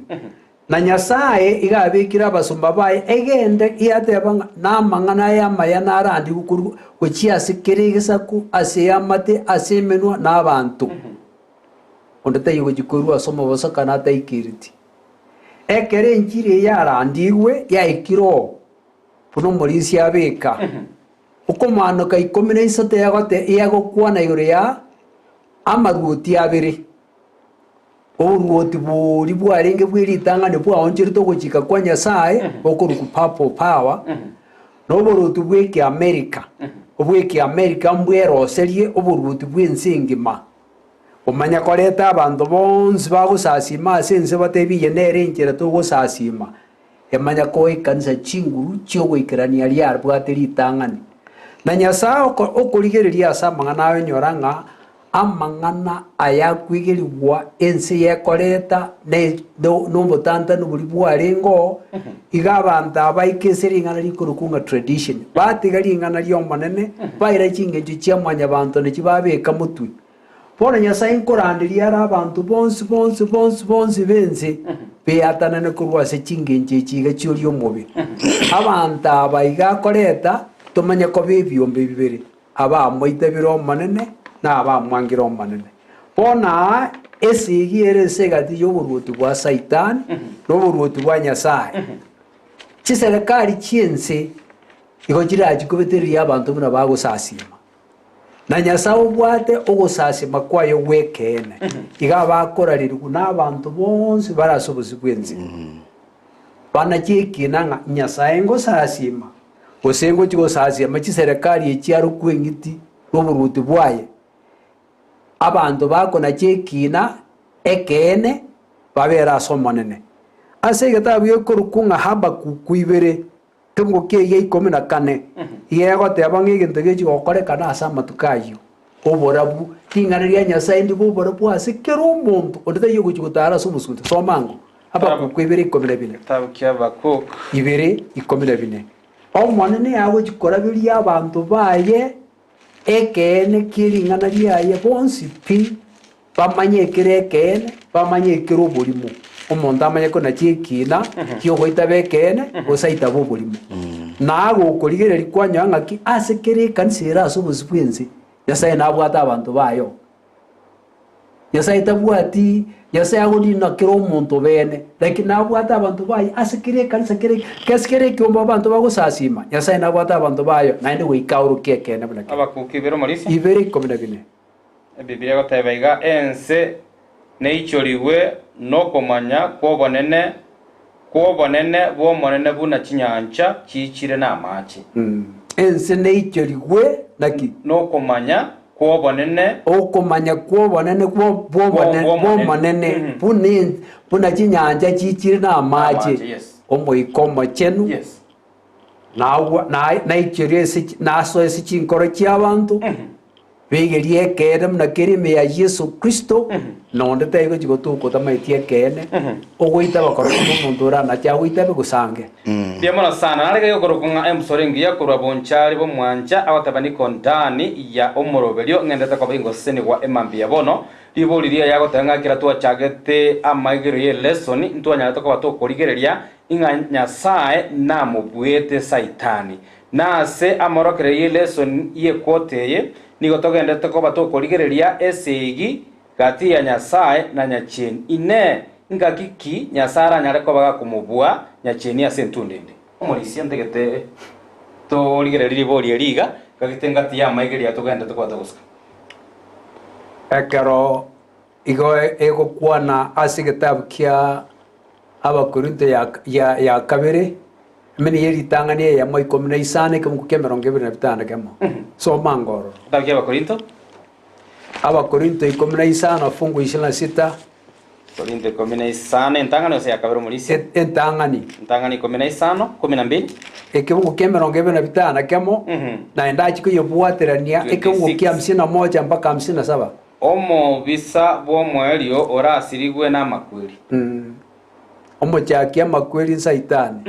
na Nyasaye igabikira abasumba baye egende iyatebanga namang'ana yamaya narandi gukuru gochiasikirigisaku aseyamate asemenwa n'abantu ondete yugo gikorwa asoma bosaka nataikiriti ekere njire yarandigwe yaikiro puno morisi abeka ukomanuka 13 yagote yagokwana igore ya amaruti abere oruoti buri bwarenge bwiritangane bwaonjirito gochika kwa Nyasaye okoruku papo power noboruti bweki America obweki America mbweroserie oboruti bwensingima omanya koreta abantu bonse bagusasima sense batebiye nerenjera tugusasima emanya ko ikanisa chinguru chiogoikerania liar bwateritangane na Nyasaye okorigereria asamanga nawe nyoranga amang'ana ayakwigirigwa ense yekoreta nombotanta noburi bwarengo iga abantu abaikeseri ing'ana rikorukunga tradition batigari ing'ana riomonene baira chingencho chiamwanya bantu nechibabeka mutwi bono Nyasaye nkorandiria ara abantu bonse bense beatanane korwa ase chingencho echiga chioria omobere abantu aba iga koreta tomanya ko bebiombe bibere abamoite bire omonene na abamwangira omonene bona esigiere segati yoboruoti bwa Saitani noboruoti bwa Nyasaye chiserikali chiense igochirachi kobeteria abantu buna bagusasima na Nyasaye obwate ogusasima kwayo gwekene iga bakorariru n'abantu bonse barasobozi bwenzi bana chikina Nyasaye ngosasima osengo chigosasima chiserikali echiaro kwengiti noboruoti bwaye abantu bakona chekina ekene babera somonene ase getabu yokorukunga haba kuibere tunguke ye 14 yego tebanga igintu gechi gokorekana asa matukayo oborabu king'anaria Nyasaye ndi boborabu ase kero omonto ondete yogo chigotara somusunte somango haba kuibere 14 Kitabu kia Habakuk ibere 14 omonene yago chikorabiria abantu baye ekene kiring'ana riaye bonsi pi bamanye kire ekene bamanye kire oborimo omonto amanye kona chikina kiogoita bekene gosaita boborimo nago okorigereri kwanya ng'aki ase kire kanisa ase obosi bwense Nyasaye nabwata abantu bayo Nyasaye tabwati Nyasaye agonina kire omonto bene lakini nabwata abantu bayo ase kire kanisa kire kiomba abantu bagosasima Nyasaye nabwata abantu bayo naende goikauru kekene buna Habakuk ibere morisi ibere 14 Biblia gotebaiga ense neichorigwe nokomanya kwobonene bwomonene buna chinyancha chichire n'amache ense neichorigwe naki nokomanya kwobonene okomanya kwobonene bwomonene buna chinyanja chichire n'amache omoikomo chenu naichorie naso ase chinkoro chiabantu begerie ekene muna kerime ya Yesu Kristo nonde taigo chigotuko tamaitie ekene ogoita bakoroka omonto orana chiagoita begusange Biamono sana narege yokorokunga emsorengi yakorwa bonchari bomwanja abatabani kondani ya omoroberio ngendete kwa bingo seni wa emambi ya bono liboliria yagotenga kira twachagete amaigero ye lesson ntwanyara toko batokorigereria inga Nyasaye namubwete Saitani nase amorokere ye lesson ye kwoteye nigotogendete ko batokorigereria esegi gati ya Nyasaye na Nyacheni ine ngakiki Nyasara nyare ko baga kumubua Nyacheni asentundende omorisia ndegete to ligereria boli eliga gagitenga ti ya maigeri atogendete ko batoguska ekero igo ego kwana ase gitabu kia Abakorinto ya kabere meni yeritangania ya 15 kemuke 25 kemo so mangoro kitabu kia Abakorinto 15 fungu 26 Korinto 15 entangani ose ya kabere omorisia entangani 15 12 ekebugu kia 25 kemo na endachi kuyobwaterania ekebugu kia 51 mpaka 57 omo bisa bwomwerio orasirigwe n'amakweri omochaki amakweri Saitani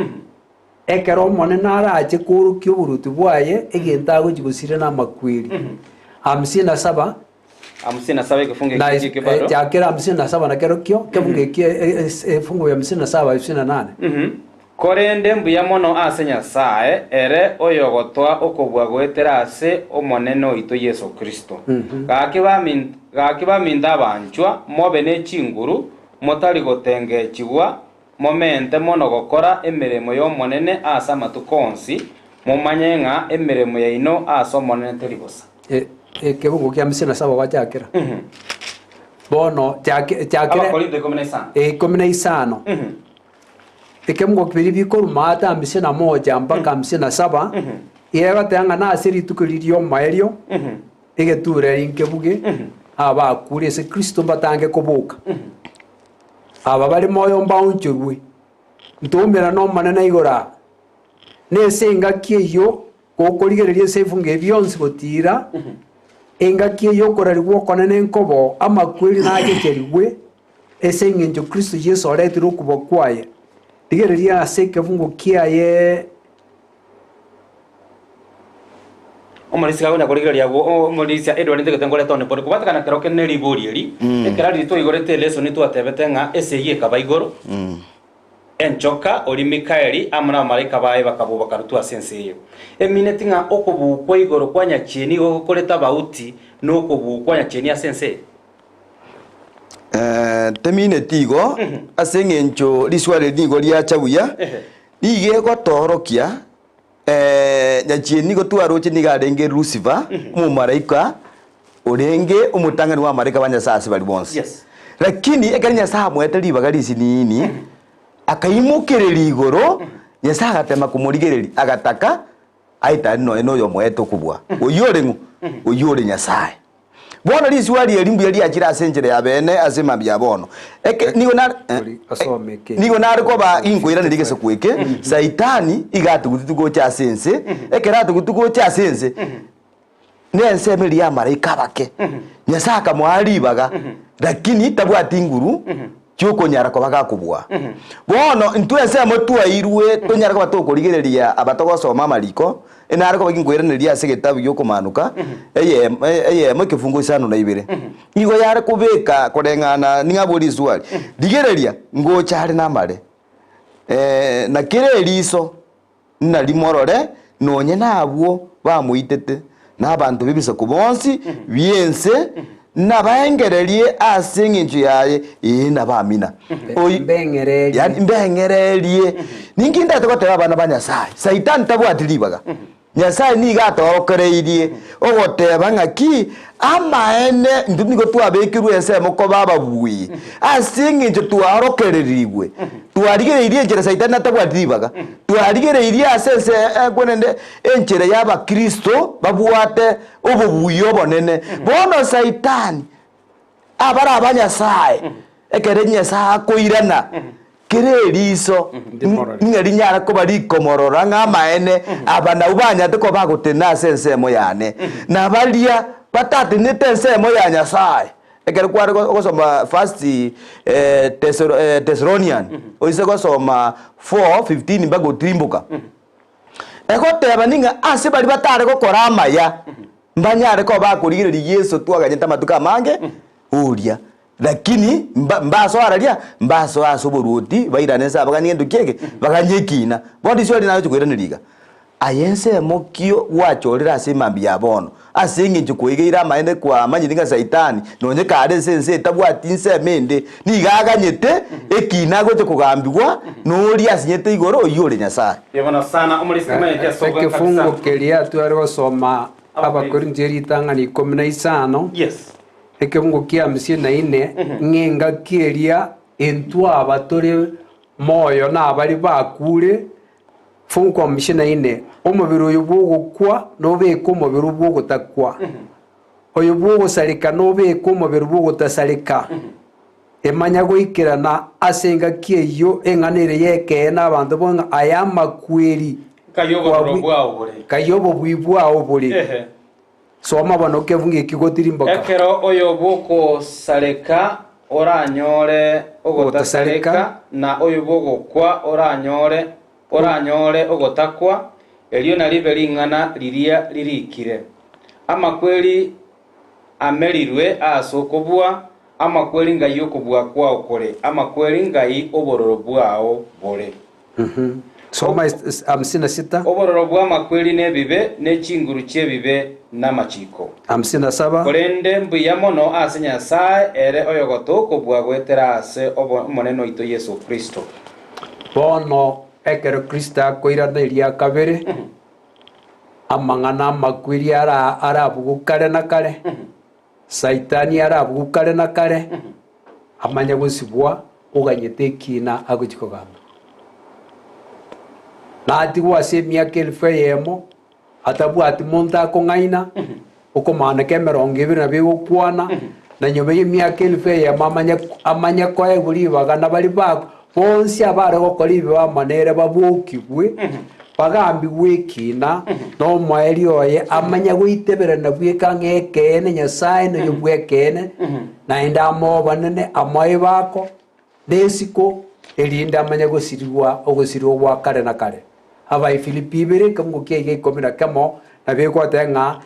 ekero omonene arache korukia oboruti bwaye egento agochi gosire n'amakweri 57 57 kifungu hiki kibado chakira 57 na kero kyo kifungu hiki fungu ya 57 58 korende mbuya mono ase Nyasaye ere oyogotwa okobwa gwetera ase omonene oito Yesu Kristo gakibaminda abanchwa mobe n'echinguru motari gotengechigwa momente mono gokora emiremo y'omonene ase amatuko onsi mumanye ng'a emiremo yaino ase omonene teri bosa kifungu kia 57 gwachakira bono chakira Abakorintho 15 15 Tekemgo kibiri bikoruma ata 51 mpaka 57 yega tanga na asiri tukuririo maelio egeture inkebuge aba kuri ese Kristo batange koboka aba bari moyo mbaunchurwe ntumira no manene igora nese ngakiyo kokorigereria sefunge byonsi gotira engakiyo korarigwo konene nkobo amakwiri nagekerigwe ese ngenjo Kristo Yesu aretiro kubokwaye tigereria ase kifungu kiaye omulisia gona kurigeria go omulisia Edward ntegete tone por kubatakana kero kene libori eri ekera rito igorete leso ni twatebete nga ese ye kabaigoro enchoka ori Mikaeli amana malaika bae bakabuba karutu asense yo emineti nga okobukwa igoro kwanya cheni gokoreta bauti no okobukwa nya cheni asense temine tigo asengencho liswale nigo lya chabuya nige gotorokia nyachieni gotwaroche nigarenge Lucifer mu malaika orenge umutangani wa malaika banya sasi bali bonse lakini ekanya saa mwete libagalisi nini akaimukereri igoro Nyasaye agatema kumurigereri agataka aita eno yo mweto kubwa oyore Nyasaye bono liswali elimbu yali akira asenjere ya bene asema bya bono nigo nariko ba ingoira nirigese kweke saitani igatu gutugo cha sense ekera gutugo cha sense nense meli ya malaika bake Nyasaye akamwaribaga lakini tabwati nguru cyuko nyara ko bagakubwa bono ntwese motwa irwe tonyara ko batokorigereria abatogosoma maliko enare ko bagingwereneria ase getabu yo kumanuka eye mukifungo isano na ibere nigo yare kubeka korengana ningaburi swali digereria ngo cyari namare na kire liso na limorore nonye nabwo bamuitete n'abantu bibise kubonsi biense nabaengererie asinginju yaye ina bamina bengererie yani bengererie ninginda tokotera abana ba Nyasaye Satan tabwatiribaga Nyasaye niga atokereirie ogoteba ngaki amaene ndunigo twabekirwe ese moko baba buyi asinginju twarokererigwe twarigereirie njere Satan atabwatiribaga twarigereirie asese gwenende enjere yaba Kristo babuate obubuyo bonene bono Satan abara abanyasaye ekere Nyasaye koirana kireriso ngeri nyara ko bari komorora ngamaene abana ubanya teko bagutena sense mo yane na balia batati ni tense mo ya Nyasaye ekere kwari gosoma first Thessalonian oise gosoma 4:15 bago trimbuka egoteba ninga ase bari batare gokora amaya mbanyare ko bakurigireria Yesu twaganyeta matuka mange uria lakini mbaso araria mbaso asoboruti bairanesa baganye ndukeke baganyekina bondi sio linayo kwiraniga ayense mokio wachorera ase mambi ya bono asingi njukuigira maende kwa manyiringa Saitani nonye kare sense tabwati nse mende nigaganyete ekina gote kugambirwa nori asinyete igoro oyore Nyasaye yebona sana umulisima yake soga kifungo kelia twari gosoma Abakorintho ritangani 15 yes ekifungo kia 54 ngenga kieria entwa abatore moyo na abari bakure funko 54 omubiri oyo bwogukwa nobeka omubiri bwogutakwa oyo bwogusarika nobeka omubiri bwogutasarika emanya goikirana asenga kieyo enganire yeke na abantu bonga ayamakweri kayobo bwibwao buri soma bano kevunge kigotirimboka ekero oyo bwoko sareka oranyore ogotasareka na oyo bwogukwa oranyore ogotakwa elio na libe lingana liria lirikire amakweli amerirwe ase okobua amakweri ngai okobua kwao kore amakweri ngai obororo bwao bore. Soma 56. Obororo bwa amakweri n'ebibe n'ekinguru ky'ebibe n'amachiko. 57. Korende mbuya mono ase Nyasaye ere oyogoto okobua gwetera ase omonene oito Yesu Kristo. Bono ekero Kristo akoiraneria kabere amang'ana amakwiri arabugukare na kare Saitani arabugukare na kare amanya gosibwa oganyete ekina agochikogamba natigwa ase emiaka 1000 atabwati monto akong'aina okomaneka 20 na bigokwana na nyuma y'emiaka 1000 amanya koegwa ribagana bari bako bonsi abare gokora ibe bamanere babokigwe bagambigwe ekina n'omwaeri oye amanya goiteberana bweka ng'ekene Nyasaye noyo bwekene naende amobanene amoe bako nesiko erinde amanya gosirwa ogosirwa gwa kare na kare abai Filipi 2 kamugokia 11 na bekwate ng'a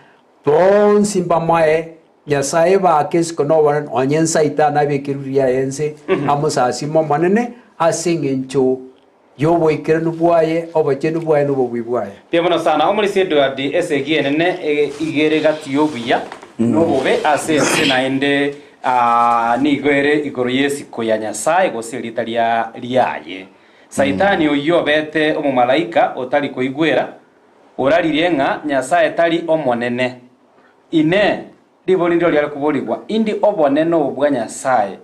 bonsi mbamae Nyasaye bake siko nobana onye Saitani abekeruria ense amusasimo manene asing'encho yoboikeranu bwaye obachenu bwaye nobobwi bwaye Piamono sana omulisi Edward esegienene igere gatiyo buya nobobe ase naende nigwere igoro yesiko ya Nyasaye gosirita liaye Saitani oyo bete omumalaika otali koigwera orarire ng'a Nyasaye tali omonene ine liboli ndio lyali kubolibwa indi obonene obwa Nyasaye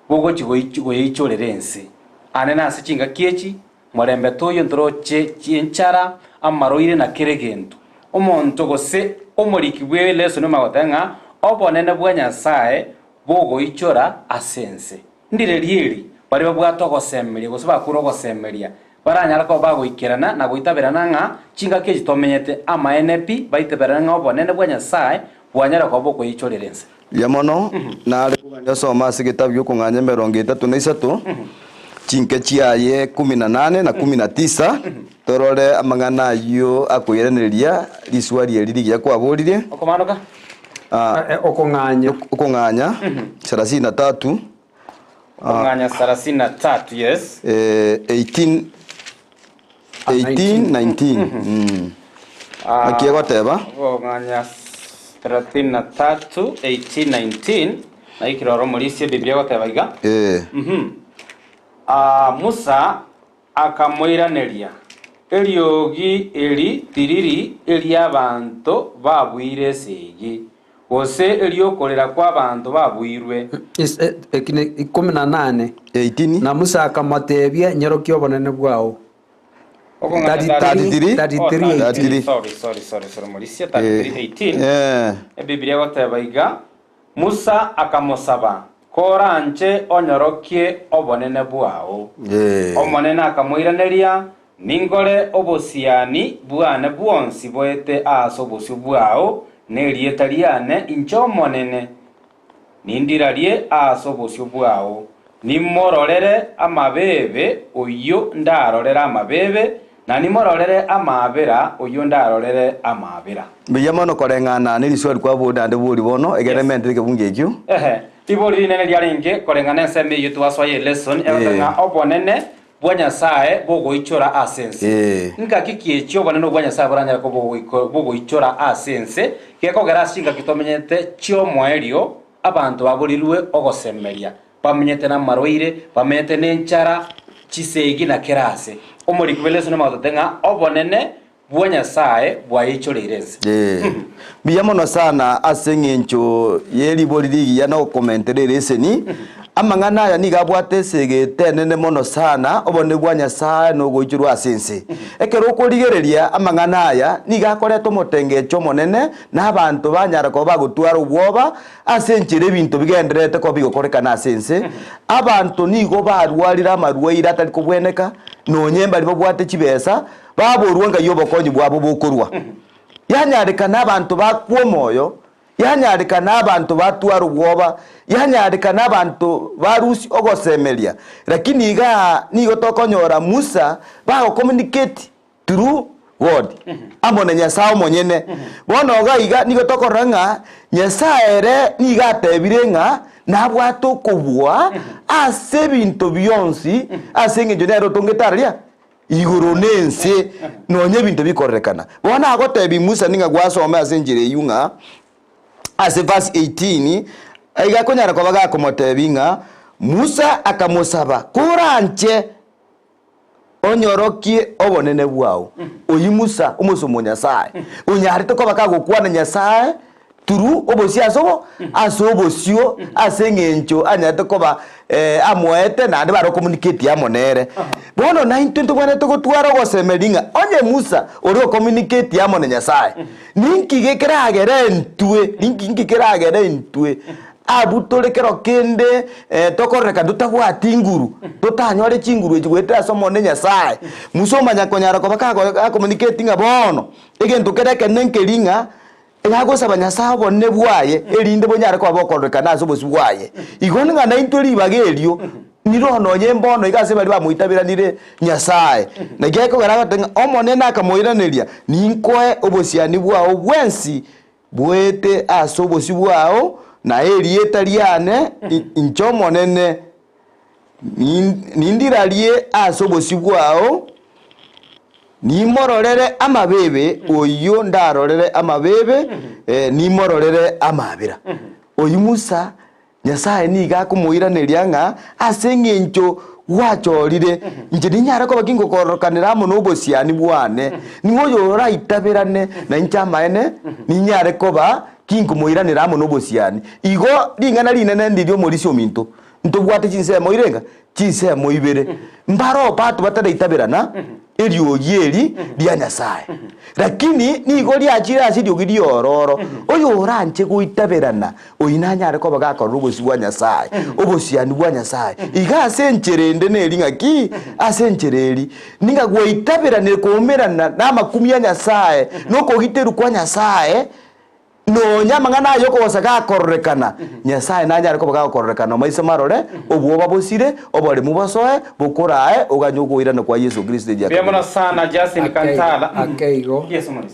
bogo chigoyichorere ensi anena ase chinga kiechi morembe toyo ndroche chinchara amaroire na keregento omonto gose omoriki bwe leso no magotenga obonene bwa Nyasaye bogo ichora asense ndire lieri bari babwato gosemeria gose bakuro gosemeria baranyara ko bagoikerana na goitaberana ng'a chinga kiechi tomenyete ama NP baiteberana ng'a obonene bwa Nyasaye bwanyara ko bogo ichorere ense yamono na ndasoma ase gitabu gyokung'anya 33 chinke chiaye 18 na 19 torore amang'ana ayo akoiranĩrĩria riswa rĩeri gĩa kwabũrire okomanoka okong'anya 33 okong'anya 33 yes 18 19 akiegoteba okong'anya 33 18 19 na ikiroro mulisi Biblia goteba iga Musa akamoiraneria eriogi eri tiriri eriabanto babwire segi gose eriokorera kwa abantu babwirwe 18 na Musa akamatebia nyoroki obonene bwao 33 sorry mulisi 33 18 Biblia goteba iga Musa akamosaba koranje onyorokie obonene bwao omonene akamoiraneria ningore obosiani bwane bwonsi boete aso bosio bwao nerieta liane incho monene nindirarie aso bosio bwao nimororere amabebe oyo ndarorera amabebe na nimororere amabera oyo ndarorere amabera biyamono koreng'ana ni riswa kwa boda ande buri bono egerement kebunge ekyo tibori nene lyaringe koreng'ana enseme iyo twaswaye lesson ebanga obonene bwa Nyasaye bogo ichora asense nkakiki ekyo obonene bwa Nyasaye baranyara ko bogo ichora asense gekogera singa kitomenyete chio mwerio abantu baburirwe ogosemeria bamenyete na maroire bamenyete nenchara chisegi na kerase omori kubeleso no magotenga obonene bwa Nyasaye bwa ichorerense biyamono sana aseng'encho yeri boriri ya no commentere reseni amang'ana aya nigabwate segetenene mono sana obone bwa Nyasaye no goichirwa asense ekero okorigereria amang'ana aya nigakoretwo motengecho monene na abantu banyara ko bagutwara ubwoba asenchire ebinto bigenderete ko bigokorekana asense abantu nigo barwarira amarwaire atari kubweneka nonyemba libo bwate chibesa baborwa nga yobokonyi bwabo bokorwa yanyarika n'abantu bakwo moyo yanyarika n'abantu batwara ubwoba yanyarika n'abantu barusi ogosemeria lakini iga nigo tokonyora Musa bago communicate through God amone nyasaye monyene bono gaiga nigo tokoranga nyasaye re niga tebire nabwato kubwa ase bintu byonsi ase ngenjo nero tongetaria iguru nense nonye bintu bikorekana bona agotebi Musa ninga gwasome ase njire yunga ase verse 18 aiga konyara kwa baga komotebinga Musa akamusaba kuranche onyorokie obonene bwao oyi Musa umusumo nyasaye unyarite ko bakagukwana nyasaye turu obosi asobosio asengencho anyate ko ba amwete na ande baro communicate yamonere bono 920 to gotwara gosemeringa onye Musa ori communicate yamone nyasaye ninki gekeragere ntwe abutorekero kende tokoreka tutagwati inguru tutanyore chinguru ekigwete asomone nyasaye Musa manyakonyara ko bakago communicate bono egento kereke nenkeringa egagosaba nyasaye bonne bwaye erinde bonyare kwa bokoreka nazo bosi bwaye igone ngana intori bagerio nirono nyembono igase bali bamuitabiranire nyasaye nageko garaga omone nakamoiraneria ninkoe obosiani bwao bwensi bwete asobosi bwao na erieta liane inchomonene nindiralie asobosi bwao nimororere amabebe oyo ndarorere amabebe nimororere amabira oyu Musa nyasaye niga kumuiraneria asengencho wachorire nje ninyara ko bakingo korokanira mo nobosiani bwane niwoyo raitabirane na inchamaene ninyare ko ba kingo muiranira mo nobosiani igo ringana rinene ndirio morisio minto ntobwate chinse moirenga chinse moibere mbaro patu batare itabirana erio yeri dia nyasaye lakini nigo liachira asidio gidiororo oyo ranche guitaberana oinanyare ko bagakora ubosi bwa nyasaye obosiani bwa nyasaye iga sencherende neringa ki asenchereri ninga guitaberane kumerana na makumi ya nyasaye no kogiteru kwa nyasaye no nyamangana yoko wasaka korrekana nyasaye nanyare ko bagakorrekana maisa marore obwo babosire obole mubasoe bokorae oganyugo irana kwa Yesu Kristo je bemona sana Justin Kantala akeigo Yesu Maris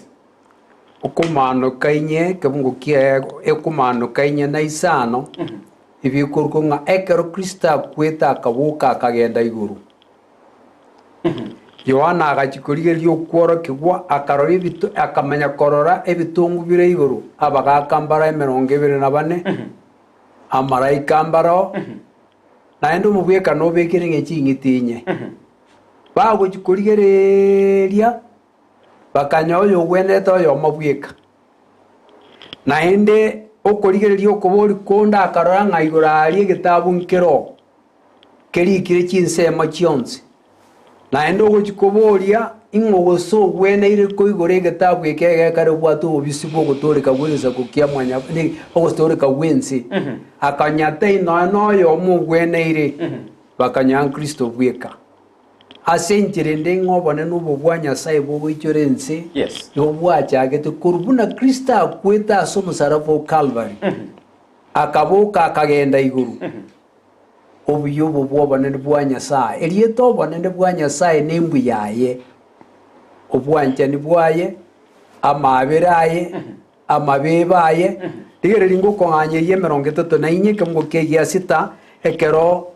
okumano kainye kabungukia ekumano kainye na isano ibikurko nga ekero Kristo kweta akabuka akagenda iguru Yohana agachikurigeria okworo kigwa akarori bitu akamenya korora ebitungu bire iguru abagakambara 24 amaraika ambaro naendo mubweka no bekire ngechingitinye bago chikurigereria bakanyoyo gweneta oyo mabweka naende okurigereria okobori konda akarora ngaigura ari gitabu nkero kerikire chinsema chionse naendo gochikoboria ingogoso gweneire koigore gitabu ekege kare bwatu obisibo gotoreka gwenza kukia mwanya ni ogostoreka gwensi akanyate ino yo mugweneire bakanya Kristo bweka asenjire ndengobone nubo bwa Nyasaye bobo ichorense yes yo bwacha gete kurubuna Kristo akweta asomusarabo Calvary akaboka akagenda iguru obuyobo bwobonene bwa Nyasaye erieto obonene bwa Nyasaye nembu yaye obwanchani bwaye amabiraye amabebaye tigereri ngokonganyeriye 34 kemgoke ya 6 ekero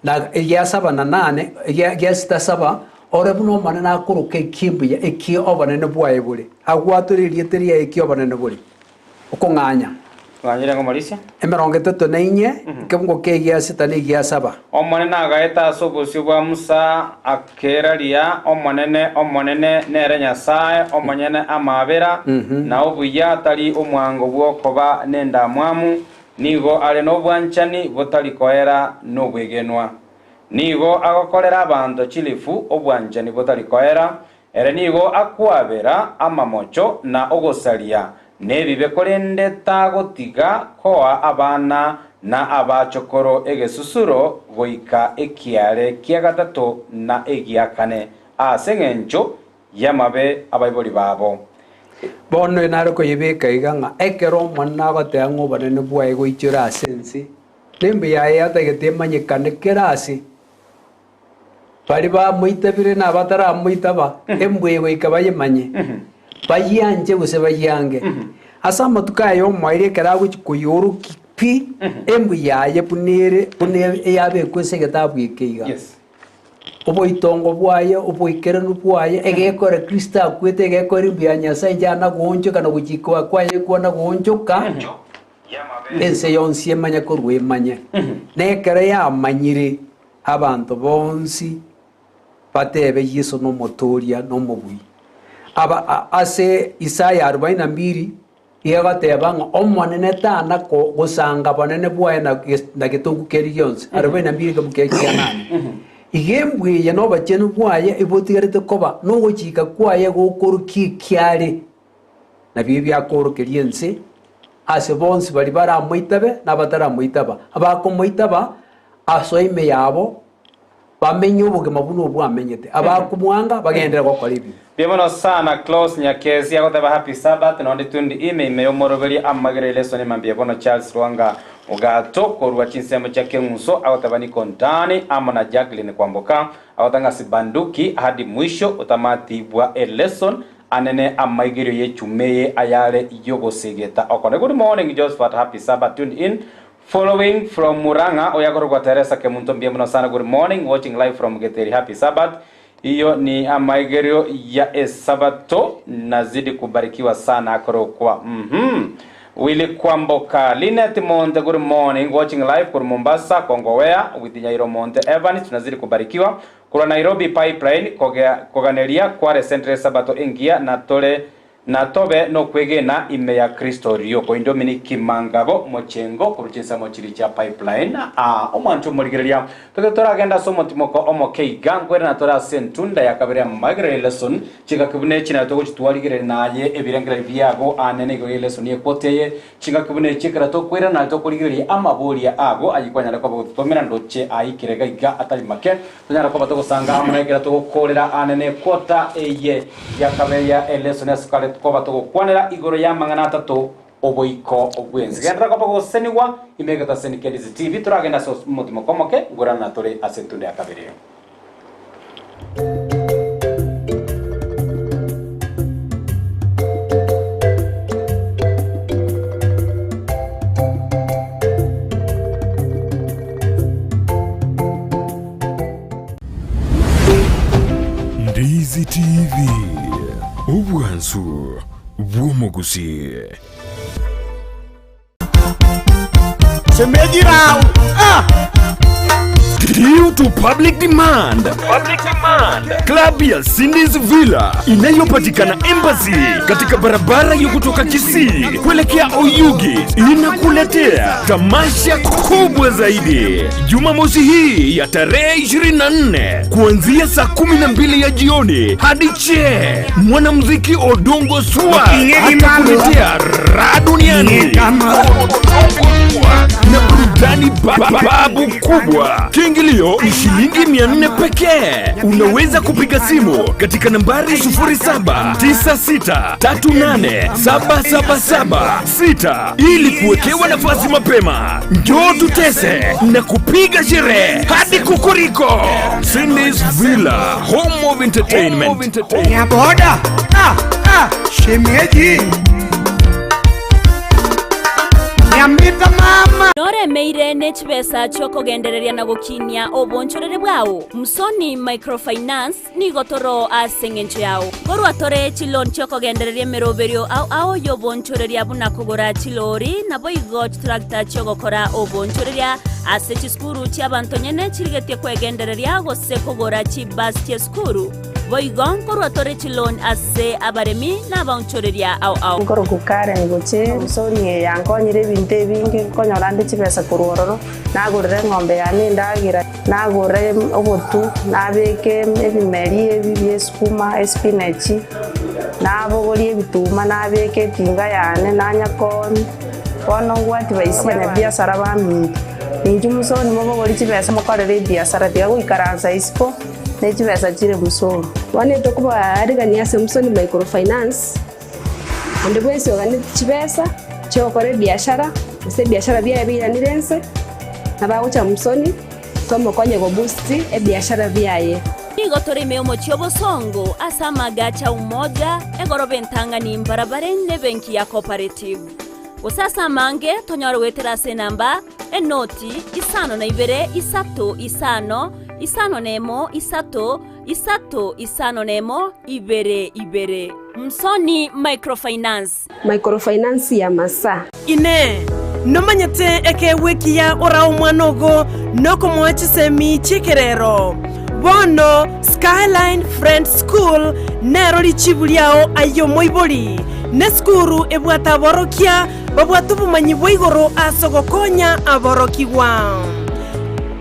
na ya 7 na 8 ya 6 7 ore buno manana akuruke kimbu ya eki obonene bwaye bure agwaturirie teria eki obonene bure okonganya wanyira ngo Mauricio 34 kemgoke ya 6 ni ya 7 omonene agaeta asobosio bwa Musa akeraria omonene nere nyasaye omonyene amabera na obuya tari omwango bwokoba nenda mwamu nigo ale no bwanchani botari koera no bwegenwa nigo agokorera abanto chilifu obwanchani botari koera ere nigo akwabera amamocho na ogosaria nebibe korende tagotiga koa abana na abachokoro egesusuro goika ekiare kia gatatu na egia kane asengencho yamabe abaibori babo bono nare ko yibeka iganga ekero mwana goteango banene bwaye goichira sensi nembe yaye atagete manyekane kerasi bari bamuitabire na bataramuitaba embwego ikabayemanye bayanje guse bayange asa matuka yo mwaire karagu kuyuru kipi embwi yaye punere yabe kwese getabu ikiga Yes. obo itongo bwaye obo ikerenu bwaye egekora Kristo akwete egekora byanya sanjana gonjo kana gukikwa kwaye kuona gonjoka ense yonsi emanya korwe manya nekere yamanyire abantu bonsi batebe Yesu no motoria no mubui aba ase Isaya 42 yegateba ngo omonene tana ko gusanga banene bwaye na gitungu keri yonsi 42 kabukekia nani igembwe ya no bachenu bwaye ibotigarete koba no gochika kwaye gokoruki kyare na bibya korukeriense ase bonsi bari baramuitabe na bataramuitaba abakomuitaba asoime yabo bamenye ubugema buno bwamenyete abakumwanga bagendera gukora ibi Bienvenido sana Close Nyakezi agotaba happy Sabbath na ndi tundi ime yomoroberi amagere lesson mambye bono Charles Rwanga ugato korwa chinsemo chake nguso agotaba ni kontani amona Jacqueline kwamboka agotanga sibanduki hadi mwisho utamati bwa lesson anene amaigirio yechumeye ayale yogosegeta okone. Good morning Josephat, happy Sabbath, tuned in following from Muranga oyagorwa Teresa Kemunto. Bienvenido sana, good morning, watching live from Geteri, happy Sabbath. Hiyo ni amaigerio ya Sabato, nazidi kubarikiwa sana akorokwa. Willy Kwamboka, Linet Monte, good morning, watching live kwa Mombasa, Kongowea, with Nyairo Monte Evans, tunazidi kubarikiwa. Kura Nairobi Pipeline, Koganeria, Kware Central Sabato ingia, na tobe no kwegena ime ya Kristo Ryoko Indomini Mangabo Mochengo kuruchinsa mochiri cha Pipeline omwancho murigereria tutora agenda somo timoko omokei gangwera na tora sentunda yakabere magre lesson chika kibune china to kuchitwarigere naye ebirengere byago anene go lesson yekoteye chika kibune chikara to kwera na to kurigere amaboria ago ayikwanya ko gutomera ndoche aikirega iga atari make tunyara ko batoko sanga amunegera to gukorera anene kota eye yakabeya lesson yaskale koba to kwanera igoro ya mangana atatu oboiko obwenzi gendra ko bago seniwa imegata senikelizi TV turagenda so mutimo komoke ngorana tore asentunde akabere. Ndizi TV Ubwansu Bwomugusi Semejirao Due to public demand. Club ya Cindy's Villa inayopatikana Embassy katika barabara ya kutoka Kisii kuelekea Oyugi inakuletea tamasha kubwa zaidi Jumamosi hii ya tarehe 24 kuanzia saa 12 ya jioni hadi mwanamuziki Odongo Swa atakuletea raha duniani na burudani babu kubwa. Kiingilio ni shilingi 400 pekee. Unaweza kupiga simu katika nambari 0796387776 ili kuwekewa nafasi mapema. Njoo tutese na kupiga sherehe hadi kukuriko. Cindy's Villa, home of entertainment. ya boda shemeji Nyamita mama Nore meire nechibesa choko gendereria na gokinia obonchorere bwao. Msoni microfinance ni gotoro asengencho yao. Goru atore chilon choko gendereria meroberio au yo bonchoreria buna kogora chilori na boigo tractor choko kora obonchoreria ase chiskuru chiabanto nyene chirigetie kwegendereria gose kogora chibas chiskuru. Boigon goru atore chilon ase abaremi na bonchoreria au. Ngoro kukare ngoche msoni yankonyire binte binge konyorande chibesa kurororo nagurire ng'ombe yani ndagira nagure obotu nabeke ebimeri ebi sukuma spinach nabogorie bituma nabeke tinga yane nanyakoni bono ngwati baisene biashara bami ninju musoni mobogori chibesa mokorere biashara tiga guikaransa ispo ne chibesa chire musoro wane tokuba arigania Samsoni microfinance ande bwese ogane chibesa chokore biashara ese biashara bia nirense nabagocha musoni twamokonye go boost biashara byaye nigo torime omochio bosongo asa magacha umoja egorobe ntangani mbarabare ne benki ya cooperative usasa mange tonyoro wetera se namba enoti isano na ibere isato isano nemo isato isano nemo ibere Msoni Microfinance ya masa ine nomanyete eke wiki ya ora umwanogo noko mwachisemi chikerero bono Skyline Friends School nero lichibuliao ayo moiboli ne skuru ebwata borokia babwatu bumanyi bwigoro asogokonya aborokiwa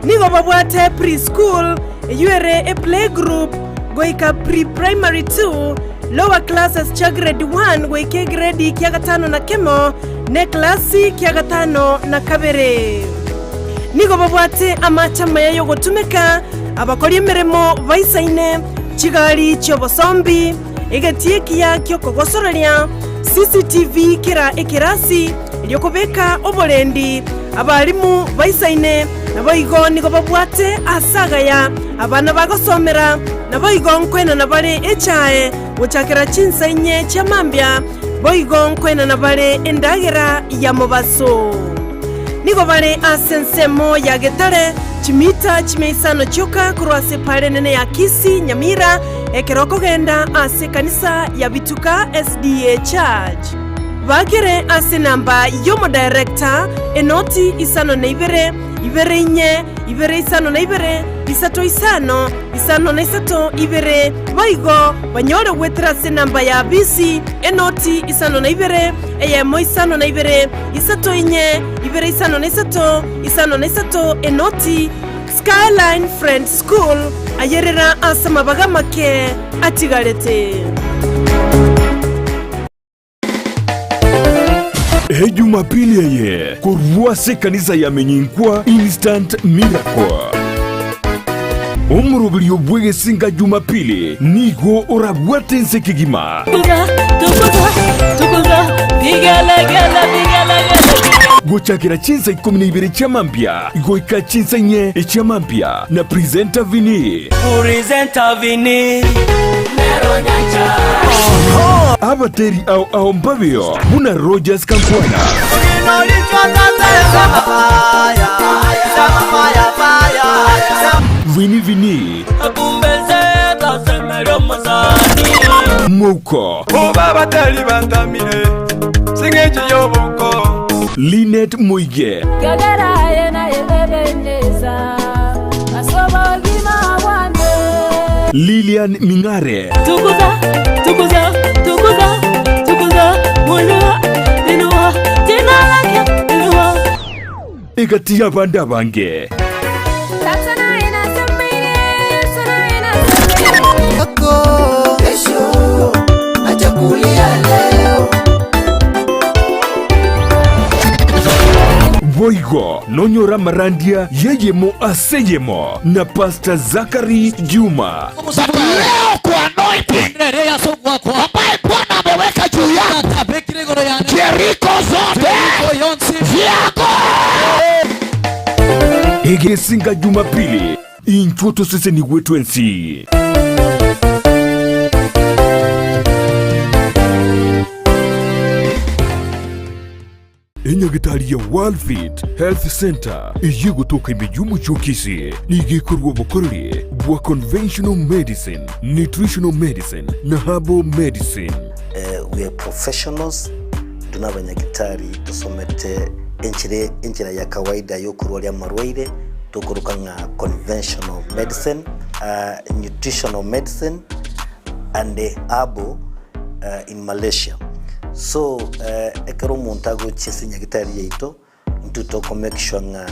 nigo babwate preschool yuere a playgroup goika pre-primary 2 lower classes cha grade 1 goike grade kia gatano na kemo ne klasi kia gatano na kabere nigo babwate amachama yayo gotumeka abakori emeremo baisaine chigali chobosombi egatie kia kyokogosororia CCTV kira ekirasi lyokobeka obolendi abalimu baisaine naboigo nigo babwate asagaya abana bagosomera naboigo nkwena nabale echae guchakira chinsainye chamambya boigo nkwena nabale endagera ya mobaso nigo bale asensemo ya getare chimita chimeisano choka kurwase pale nene ya Kisi Nyamira ekeroko genda ase kanisa ya Bituka SDA Church bagere ase namba yomo director enoti isano na ibere inye ibere isano na ibere isato isano na isato ibere baigo banyore wetera ase namba ya BC enoti isano na ibere eyemo isano na ibere isato inye ibere isano na isato enoti Skyline Friends School ayerera asama bagamake atigarete Jumapili yeye kurwase kanisa ya menyinkwa Instant Miracle omurubili obwege singa Jumapili nigo orabwate nsekigima gochakira chinsa 12 chamampya goika chinsa nye chamampya na presenter Vini abateri au mbabio muna Rogers Kampwana Vini Moko Obabateli bantamine Singeji yobuko Linet Muige Lilian Mingare Tukuza Mwana Dinua Dinua Egatia banda bange Boigo nonyora marandia yeyemo aseyemo na Pastor Zakari Juma leo kwa anointing ya Mungu wako ambaye Bwana ameweka juu yako Jericho zote vyako Egesinga Jumapili inchoto sese ni wetu ensi Enyagitari ya Worldfit Health Center iyi gutoka imijumbu chokisi nigikorwa bukorere bwa conventional medicine, nutritional medicine na herbal medicine. We are professionals, tunabanyagitari tusomete enchira ya kawaida yo kurwalia marwaire tukuruka nga conventional medicine, nutritional medicine and herbal in Malaysia. So ekero montago chesinya gitari yaito ntutoko make sure nga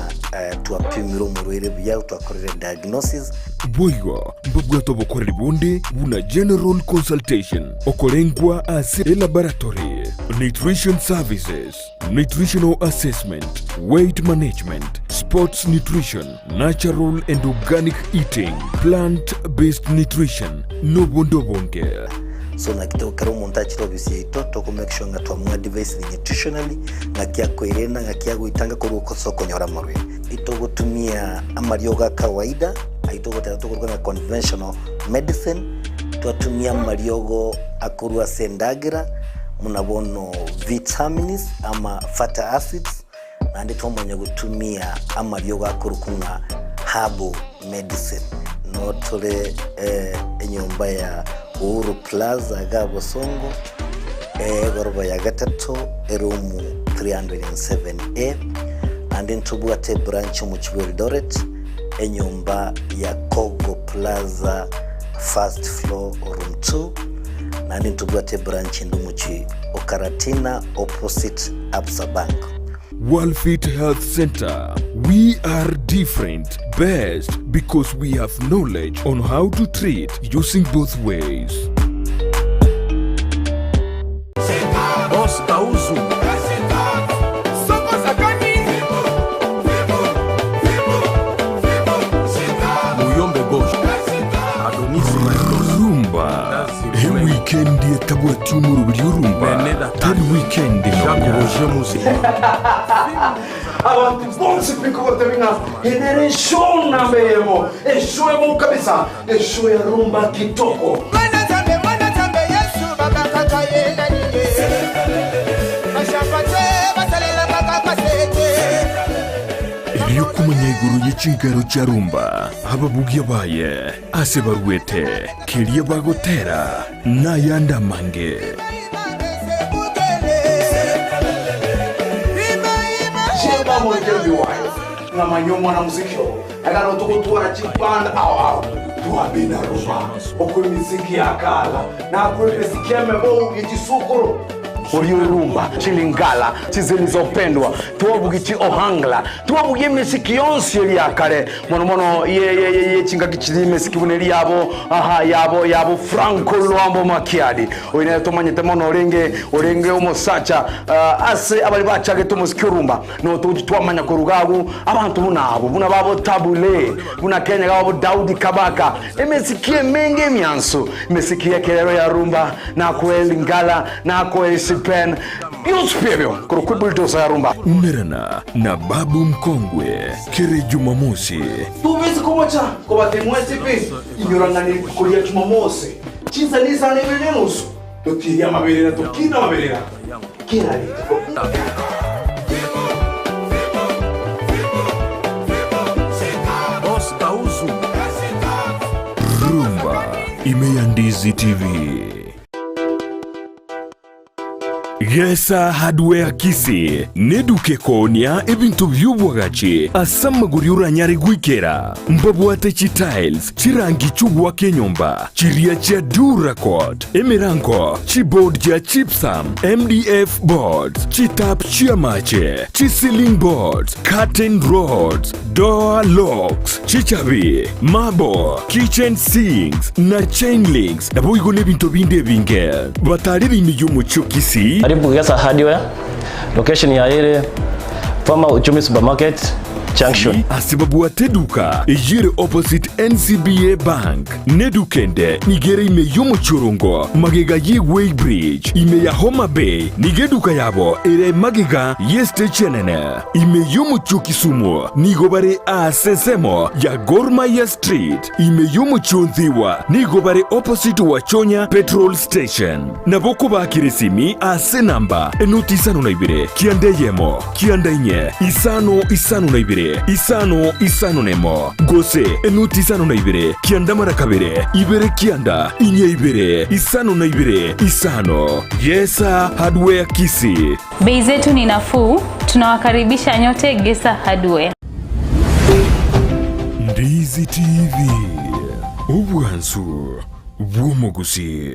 tuapimiro murwere bya twakorere diagnosis boigo mbabwato bokorere bonde buna general consultation okorengwa as laboratory nutrition services, nutritional assessment, weight management, sports nutrition, natural and organic eating, plant-based nutrition no bondo bonge. So na kitoko kero montachi robisi yaito toko make sure nga tuamua device nutritionally nga kia koirena nga kia guitanga kuru kosoko nyora marwe tugutumia amarioga kawaida aitogotera tuguruka conventional medicine twatumia mariogo akurua sendagira munabono vitamins ama fatty acids na ndi twamonya gutumia amarioga akurukunga herbal medicine no tole enyumba ya Uhuru Plaza Gabosongo goroba ya gatatu erumu 307A and ntubwate branch mu Kigo Eldoret enyumba ya Kogo Plaza first floor room 2 na ntubwate branch ndumuchi Okaratina opposite Absa Bank. Worldfit Health Center. We are different, best because we have knowledge on how to treat using both ways. Boss Auzu. Muyombe Bosch. Adonisi Maestos. Rumba. He weekend yetabwa tumuru bilurumba. Tari weekend Jacobo Music. Abantu bonse pikote vinga generation na mbemo eshuwe mu kabisa eshuwe ya rumba kitoko Mwana zambe Yesu baba kaka yena niye Mashapate basalela baba kasete Iyo kumanya iguru y'ikigaro cya rumba ababugi baye ase baruete kiriye bagotera nayanda mange Sheba mwekero biwayo na manyomo na muzikyo agano tukutuwa chipanda awa tuwabina rumba okuri miziki ya kala na kuri miziki ya mebo ijisukuru Oriyo rumba, chilingala, chizilizopendwa, tuwabugichi ohangla, tuwabugie mesiki yonsi eli yakare, mono ye chinga kichili mesiki buneli yabo Franco Luambo Makiadi. Oine tomanyete mono orenge omosacha, ase abali bachage tumusiki rumba, no tuwamanya kurugagu, abantu buna babo Tabule, buna Kenya babo Daudi Kabaka, emesikie menge miansu, mesikie kelero ya rumba, na kueli ngala, na kueli pen yuspevyo kurukubulitosa ya rumba umerana na babu mkongwe kere Jumamosi tuwezi kumocha kwa batemwezi pi inyorangani kulia Jumamosi chiza nisa nevenenusu totiria mabelera tokina mabelera kila lito Boss Auzu. Rumba Imeyandizi TV. Yesa Hardware Kisi neduke konia ebintu byubwagachi asamaguri uranyari gwikera mbabwate chi tiles chirangi chugwa kenyomba chiria cha Duracoat emirango chi board cha Chipsam MDF boards chi tap chiamache chi ceiling boards curtain rods door locks chichabi marble kitchen sinks na chain links na boigo nebintu binde binge batari bimiyumu chukisi Karibu Yesa Hardware, location ya ile Farmer Uchumi Supermarket Junction. Asibabu ateduka ejire opposite NCBA Bank. Nedukende nigere ime yomo chorongo magega ye Weighbridge ime ya Homa Bay nigeduka yabo ere magega ye stationene ime yomo chokisumo nigobare asesemo ya Gormaya Street ime yomo chonthiwa nigobare opposite Wachonya Petrol Station naboko bakirisimi ase namba enotisano na ibire kiande yemo kianda inye isano na ibire isano nemo gose enuti isano na ibire kianda mara kabere ibere kianda inye ibere isano na ibire isano. Yesa Hardware Kisi. Bei zetu ni nafuu, tunawakaribisha nyote Yesa Hardware. Ndizi TV ubwansu bw'umugusi.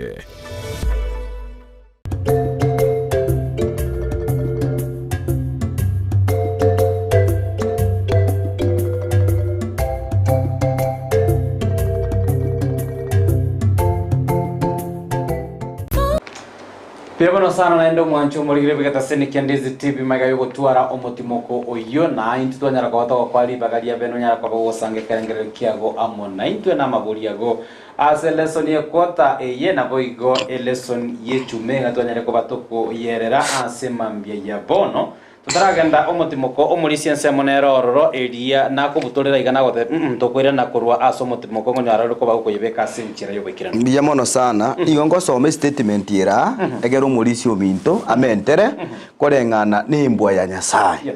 Pirebono sana naendo mwancho murigire bigata Seniki Ndizi TV maga yugo twara omotimoko oyo na intu nyara kwa wata kwali bagalia beno nyara kwa bosange kerengere kiago amona intu na maguriago as lesson ye kota ye na boigo lesson ye chumega twanyare kwa batoko yerera ase mambia ya bono tutaragenda omotimoko omulisia nsemo nerororo eria nakobutorera igana gote tokwira nakorwa aso omotimoko ngonyara riko bagukoyebeka senchira yobekirana mbiya mono sana igo ngosome statement ira egero omulisi ominto amentere koreng'ana nembwa ya Nyasaye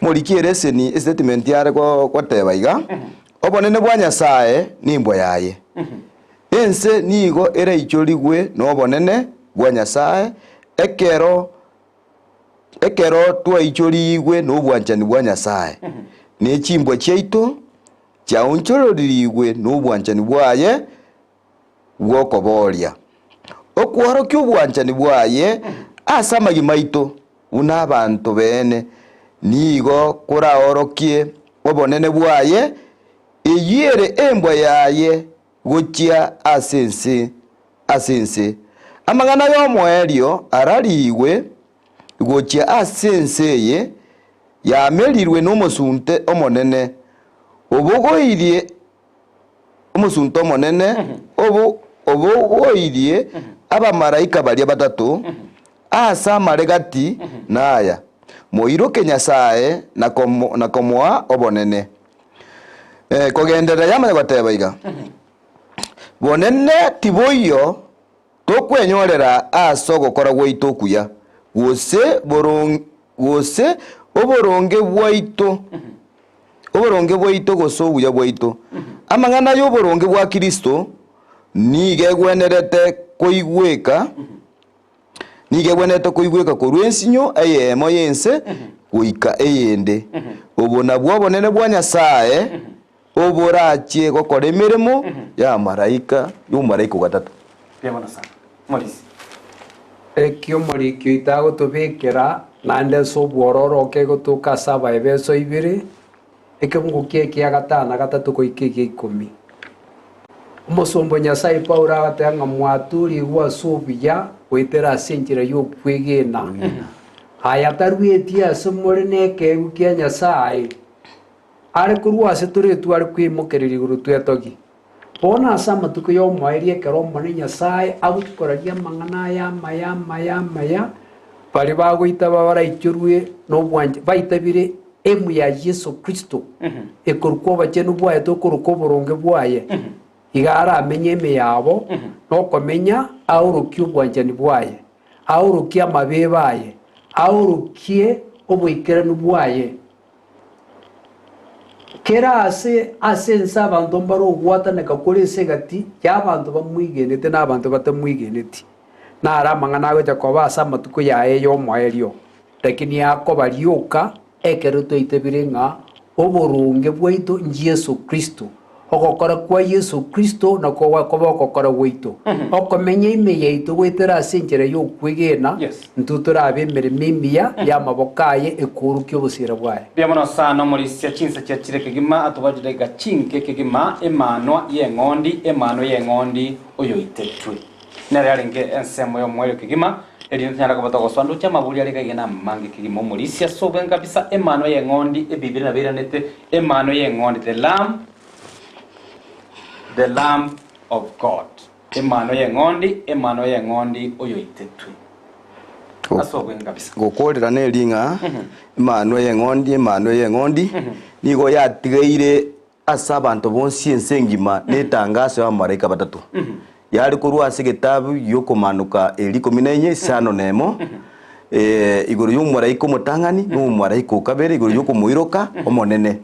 morikiere eseni statement yare kwateba iga obonene bwa Nyasaye nimbwa yaye ense nigo eraichorigwe nobonene bwa Nyasaye ekero twaichorigwe n'obwanchani bwa Nyasaye n'echimbwa chiaito chiaonchororigwe n'obwanchani bwaye bwokoboria okworokia obwanchani bwaye ase amagima maito buna abanto bene nigo koraorokie obonene bwaye eyere embwa yaye gochia ase ense amagana y'omwerio ararigwe gochia ase ense eye yamerirwe n'omosunte omonene obogoirie omosunte omonene obogoirie abamaraika baria batatu ase amaregati naya moiroke Nyasaye nakomoa obonene kogenderera yamanya goteba iga bonene tiboiyo tokwenyorera ase ogokora gwaito okuya gose oboronge bwaito gose obuya bwaito amang'ana y'oboronge bwa Kristo nigegwenerete koigweka korwa ensinyo eyemo yense goika eyende obo nabwo obonene bwa Nyasaye oborachie gokora emeremo ya maraika y'omaraika gatatu ekio morikio itagotobekera nande sobwororoke gotuka saba ebeso ibere ekebungu kia gatana gatatu goika igia 10 omosombo Nyasaye Paulo agatanga mwaturi gwa sobuya gwetera ase enchera y'okwegena aya tarwetie ase more nekegu kia Nyasaye are korwa ase toretu are kwimokereri iguru twetogi bona ase amatuko y'omwaeri ekero omone Nyasaye agokoragia amang'ana maya bari bagoita baraichorwe n'obwanje baitabire emu ya Yesu Kristo ekorwa abachenu bwaye tokorwa oboronge bwaye igara amenye eme yabo nokomenya aurokie obwanchani bwaye aurokie amabe baye aurokie oboikeranu bwaye kera ase ense abanto mbaro ogwataneka kore ase egati y'abanto bamwigenete n'abanto batamwigeneti nara amang'ana agocha koba ase amatuko yaye y'omwaerio lakini akobarioka ekero twaitebire ng'a oboronge bwaito Yesu Kristo ogokora kwa Yesu Kristo nako gwakoba ogokora gwaito okomenya ime yaito gwetera ase enchera y'okwegena ntutorabe emeremo emiya y'amaboko aye ekorukia obosira bwaye biamono sana omorisia chinsa chiachire kegima atobajire gachinke kegima emano y'eng'ondi oyo itetwe nere arenge ensemo y'omwerio kegima erino tanyara kobata goswandu chamaburi ari kagena mange kegima omorisia sobe kabisa emano y'eng'ondi ebibiri nabiranete emano y'eng'ondi the Lamb of God emano y'eng'ondi oyo itetwe asobe kabisa gokorera nering'a emano y'eng'ondi nigo yatigaire ase abanto bonsi ense engima netangaso y'abamaraika batatu yari korwa ase egetabu y'okomanuka 14 isano nemo igoro y'omumaraika omotang'ani n'omumaraika okabere igoro y'okomoiroka omonene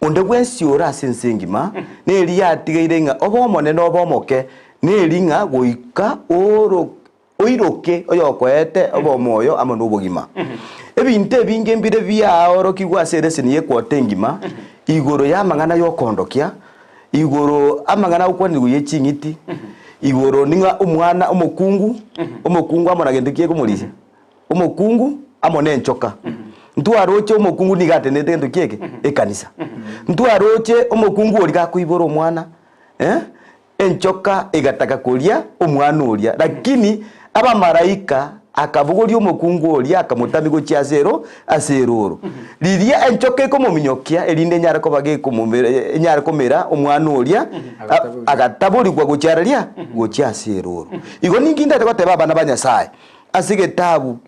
onde bwensi ora ase ense engima neri yatigaire ng'a oba omonene oba omoke neri ng'a goika oiroke oyokoete oba omwoyo amo n'obogima ebinto ebinge mbire biaorokigwa ase ereseni y'ekwota engima igoro y'amang'ana y'okondokia igoro amang'ana gokwanirwa y'eching'iti igoro ninga omwana omokungu amo nagende kiekomorisia omokungu amo nenchoka ntwaroche omokungu nigatenete gento kieke ekanisa ntwaroche omokungu ori gakoibora omwana enchoka egataka koria omwana oria lakini abamaraika akabugoria omokungu oria akamotami gochia ase eroro riria enchoka ekomominyokia erinde enyare koba enyare komera omwana oria agataborigwa gochia ase eroro igo ningi ndete goteba abana ba Nyasaye asige tabu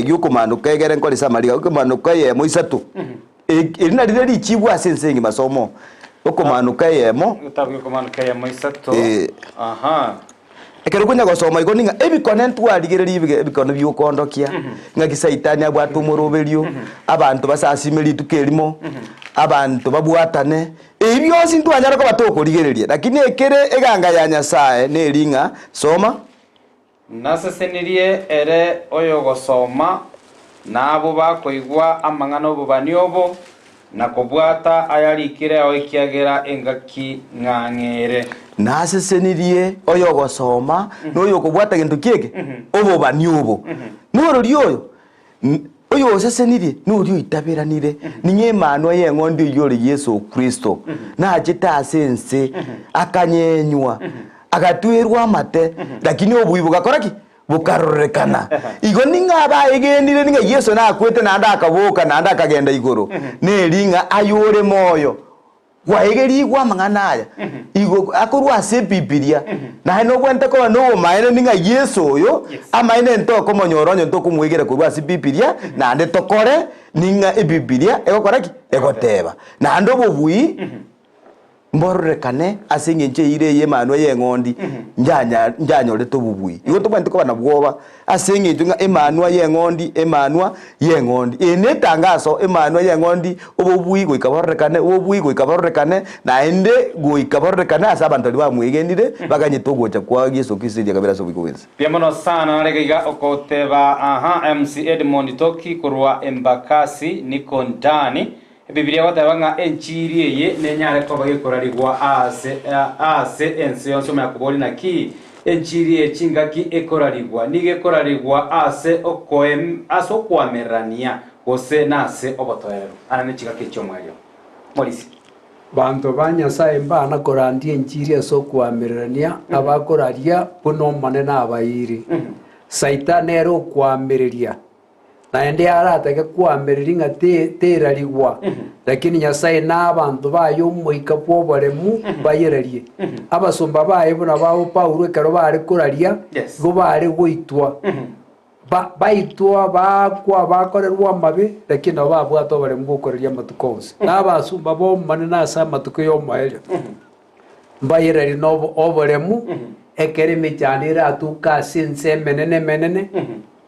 yukumanuka egere nkori samariga yukumanuka yemo isatu irina rire richibwa asensengi masomo yukumanuka yemo tabu yukumanuka yemo isatu aha ekero kunya gosoma igo ninga ebikone ntwarigereria ebikone byukondokia nga gisaitani abwatu muruberio abantu basasimeri tukerimo abantu babwatane ebyosi ntwanyara ko batokorigereria lakini ekere eganga ya Nyasaye neringa soma nasesenirie ere oyo gosoma nabo bakoigwa amang'ana obubani obo na kubwata ayarikire oikiagera engaki ng'ang'ere nasesenirie oyo gosoma noyo kubwata gintu kieke obubani obo norori oyo osesenirie nori itaberanire ninye mano yeng'ondi yori Yesu Kristo na chitasense akanyenywa agatwerwa amate lakini obuyi bugakoraki bukarorekana igo ninga baegenire ninga Yesu nakwete nanda akaboka nanda akagenda igoro neringa ayore moyo waegeri gwa mang'ana aya igo akorwa ase Biblia na no gwente ko no maene ninga Yesu oyo amaene ntoko monyoronyo ntoko mwegere korwa ase Biblia nande tokore ninga Biblia egokoraki egoteba nande obuyi mborekane asengenche ire ye mano ye ng'ondi njanya to bubui igo to bante ko bana bwoba asengenche nga emanwa ye ng'ondi ene tangaso emanwa ye ng'ondi obubui go ikaborekane na ende go ikaborekane asa abantu liba mwegendire baganye togocha kwa Yesu Kristo ya kabira so bikowenza piamono sana naregaiga okoteba MC Edmond Toki kurwa Embakasi niko ndani Biblia watabanga enchiri ye nenyare ko bagikorarigwa ase ensi yonse yakuboli naki enchiri echingaki ekorarigwa nigekorarigwa ase okwamerania gose nase obotoero ana nechingaki chomwayo Morisi bantu ba Nyasaye mbana korandi enchiri ase okwamerania abakoraria buno manena abairi Saitani ero kwamereria naende aratege kwamereri nga terarigwa lakini Nyasaye n'abantu bayo moika bwoboremu bayererie abasumba baye buna bawo Paulo kero bari koraria go bari goitwa baitwa bakwa bakorerwa amabe lakini babwatwa bari mukoreria matukonse n'abasumba bo manena asa matuko yo maelyo bayereri no oboremu ekere mechanira atuka sinse menene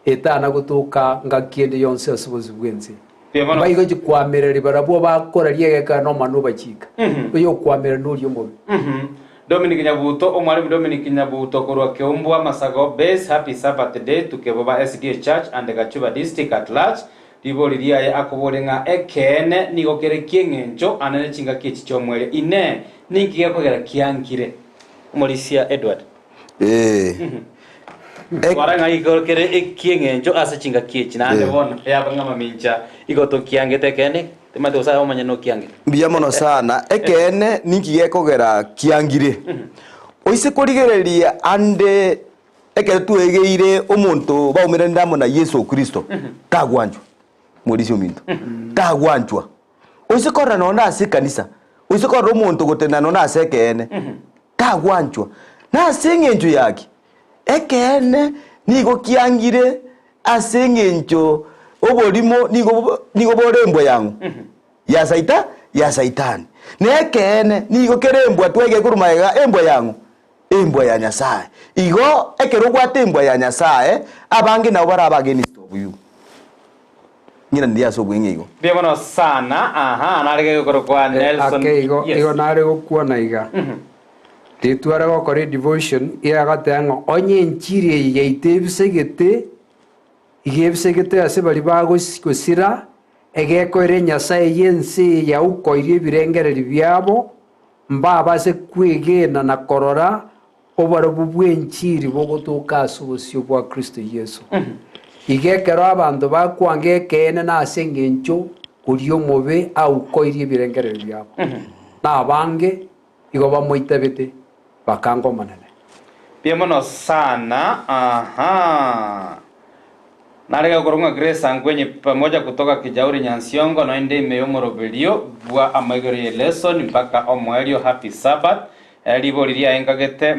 etana gutuka ngakiende yonse asubuzi bwenzi baigo gikwamereri barabo bakora riegeka no manu bachika uyo kwamera nuri umubi Dominic Nyabuto omwalimu Dominic Nyabuto korwa Keombwa Masago Base happy Sabbath day tukeboba SDA Church and Gachuba district at large liboliria ya akoborenga ekene nigokere kiengenjo anene chinga kichi chomwele ine ninkiye kogera kiankire Morisia Edward waranga igorokere ekiengenjo ase chinga kichi na ande bona yabanga mamincha igoto kiangete kene temate usa omanya no kiange mbia mono sana ekene ninkiye kogera kiangire oise korigereria ande ekere tuegeire omuntu baumire ndamo na Yesu Kristo tagwanjwa Morisio Minto tagwanjwa oise korra no na ase kanisa oise korra omuntu gotena no na ase ekene tagwanjwa na asengenjo yake ekene nigo kiangire asengenjo oborimo nigo borembo yangu ya saitani nekene nigo kerembwa twege kurumaega embwa yangu embwa ya Nyasaye igo ekero gwate embwa ya Nyasaye abange nabo barabageni stobuyu nyina ndia so bwengigo biamono sana narege gukoro kwa Nelson igo nare gukwana iga Titwara gokore devotion iragatanga onye nchiri yeitebisegete igebisegete ase bari bagosira egekoire Nyasaye yensi ya ukoirie birengereri byabo mbabase kwigena na korora obaro bubwenchiri bogotuka asubusio bwa Kristo Yesu igekero abantu bakwange kene na asengencho kurio mobe au koirie birengereri byabo na abange igo bamoitabete bakango manene biamono sana narega koronga Grace Angwenye pamoja kutoka Kijauri Nyansiongo na ende imeyomorobilio bwa amagori lesson mpaka omwelio happy Sabbath liboliria engagete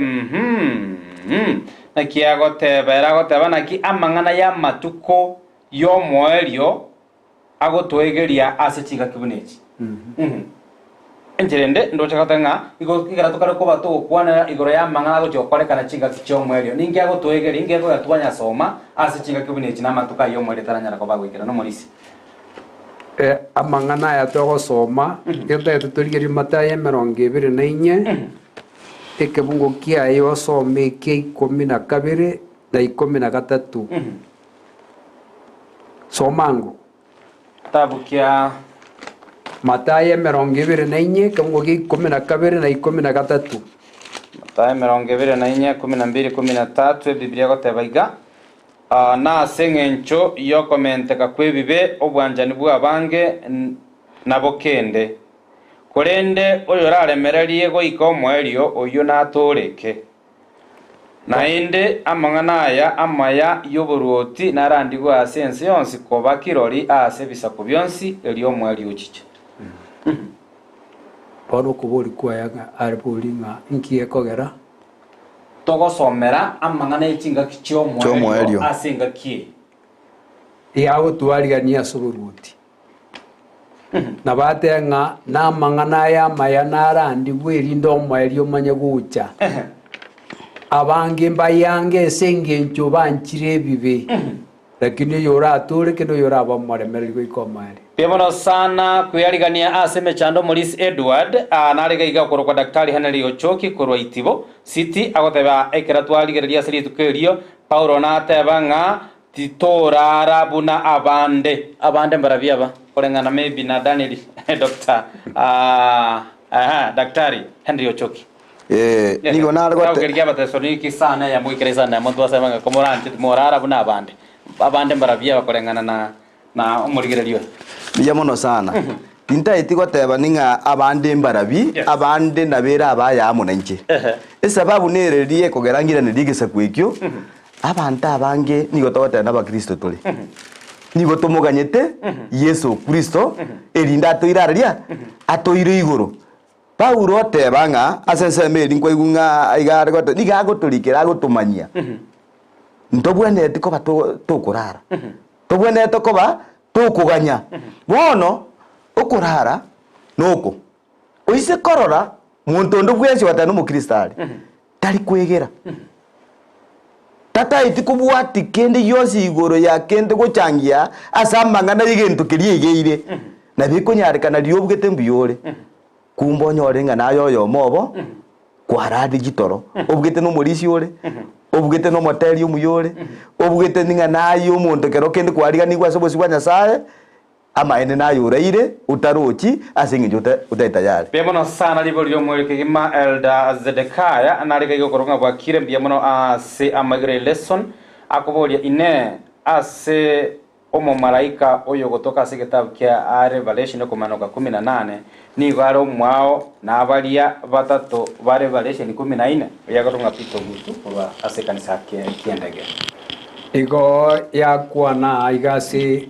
goteba naki amang'ana ya matuko y'omwerio agotwegeria ase chingaki encherende ndochakata ng'a igara tokare koba togokwanera igoro ya mang'ana gochokorekana chingaki chiomwerio ninge agotwegeria inge gogatwanya soma ase chingaki bunechi na matuka y'omwerio taranyara koba gwikera no morisi amang'ana aya togosoma getaete torigeria Mathayo 24 ekebungo kiaye osome eke 12 na 13 somango kitabu kia Mathayo 24 ekebungo kia 12 na 13 Mathayo 24 12 13 Biblia goteba iga na aseng'encho yokomenteka kwebibe obwanjani bwa bange nabo kende korende oyo raremererie goika omwerio oyo natũrĩke naende amang'ana aya amaya y'oboruoti narandigwa ase ense yonsi koba kirori ase bisako bionsi erio omwerio ochiche bono okobori kwaya are bori ng'a nki ekogera togosomera amang'ana echingaki chiomwerio ase engaki yagotwarigania ase oboruoti na bateng'a na amang'ana aya amaya narandigwa erinde omwerio omanye gocha abange mbayange ase eng'encho banchire ebibe lakini oyo oratũrĩke na oyo oraba omoremereri goika omweri Pia sana kuyarigania ase mechando Morris Edward narega iga korwa daktari Henry Ochoki korwa itibo city agoteba ekera twarigereria ase ritukerio Paulo nateba ng'a titorara buna abande mbarabia ba korengana maybe na Daniel Dr. Daktari Henry Ochoki nigo nargote kugergia batesoniki sana ya muikereza na muntu asema komorante morara buna abande mbarabia bakorengana na omurigererio biya mono sana tintaiti goteba ninga abande mbarabi abande nabera abaya amunenche esababu nererie kogerangira nedigesa kwekyo abanta abange nigo togotenda ba Kristo tuli nigo tomoganyete Yesu Kristo erinda toiraria atoire igoro Paulo teba ng'a asense meri nkwegunga igare goto niga goturikira gotumanyia ntobwenete ko batokurara tobwenete ko ba tukuganya bono okurara noko oise korora muntu ndo bwensi watano mu kristali tari kwegera tata iti kubwati kende yosi igoro ya kende gochangia asamangana igentu kirigeire na bikonyarikana riobwete mbiyore kumbo nyorenga nayo yo mobo kwaradi gitoro obwete no morisi ore obwete no moteri umuyore obwete ninga nayo muntu kero kende kwariga nigwa sobosi bwa Nyasaye ama ene nayo ureire utarochi asingi jote utaitayari biamono sana libolio mweleke gima Elda Zedekaya anariga yokoronga bwa kire biamono ase amagre lesson akobolia ine ase omo malaika oyo gotoka ase kitabu kia Revelation komanoka 18 nigo ari omwao na abaria batatu ba Revelation 14 yagoronga pito gutu kuba ase kanisa kiendege igo yakwana igase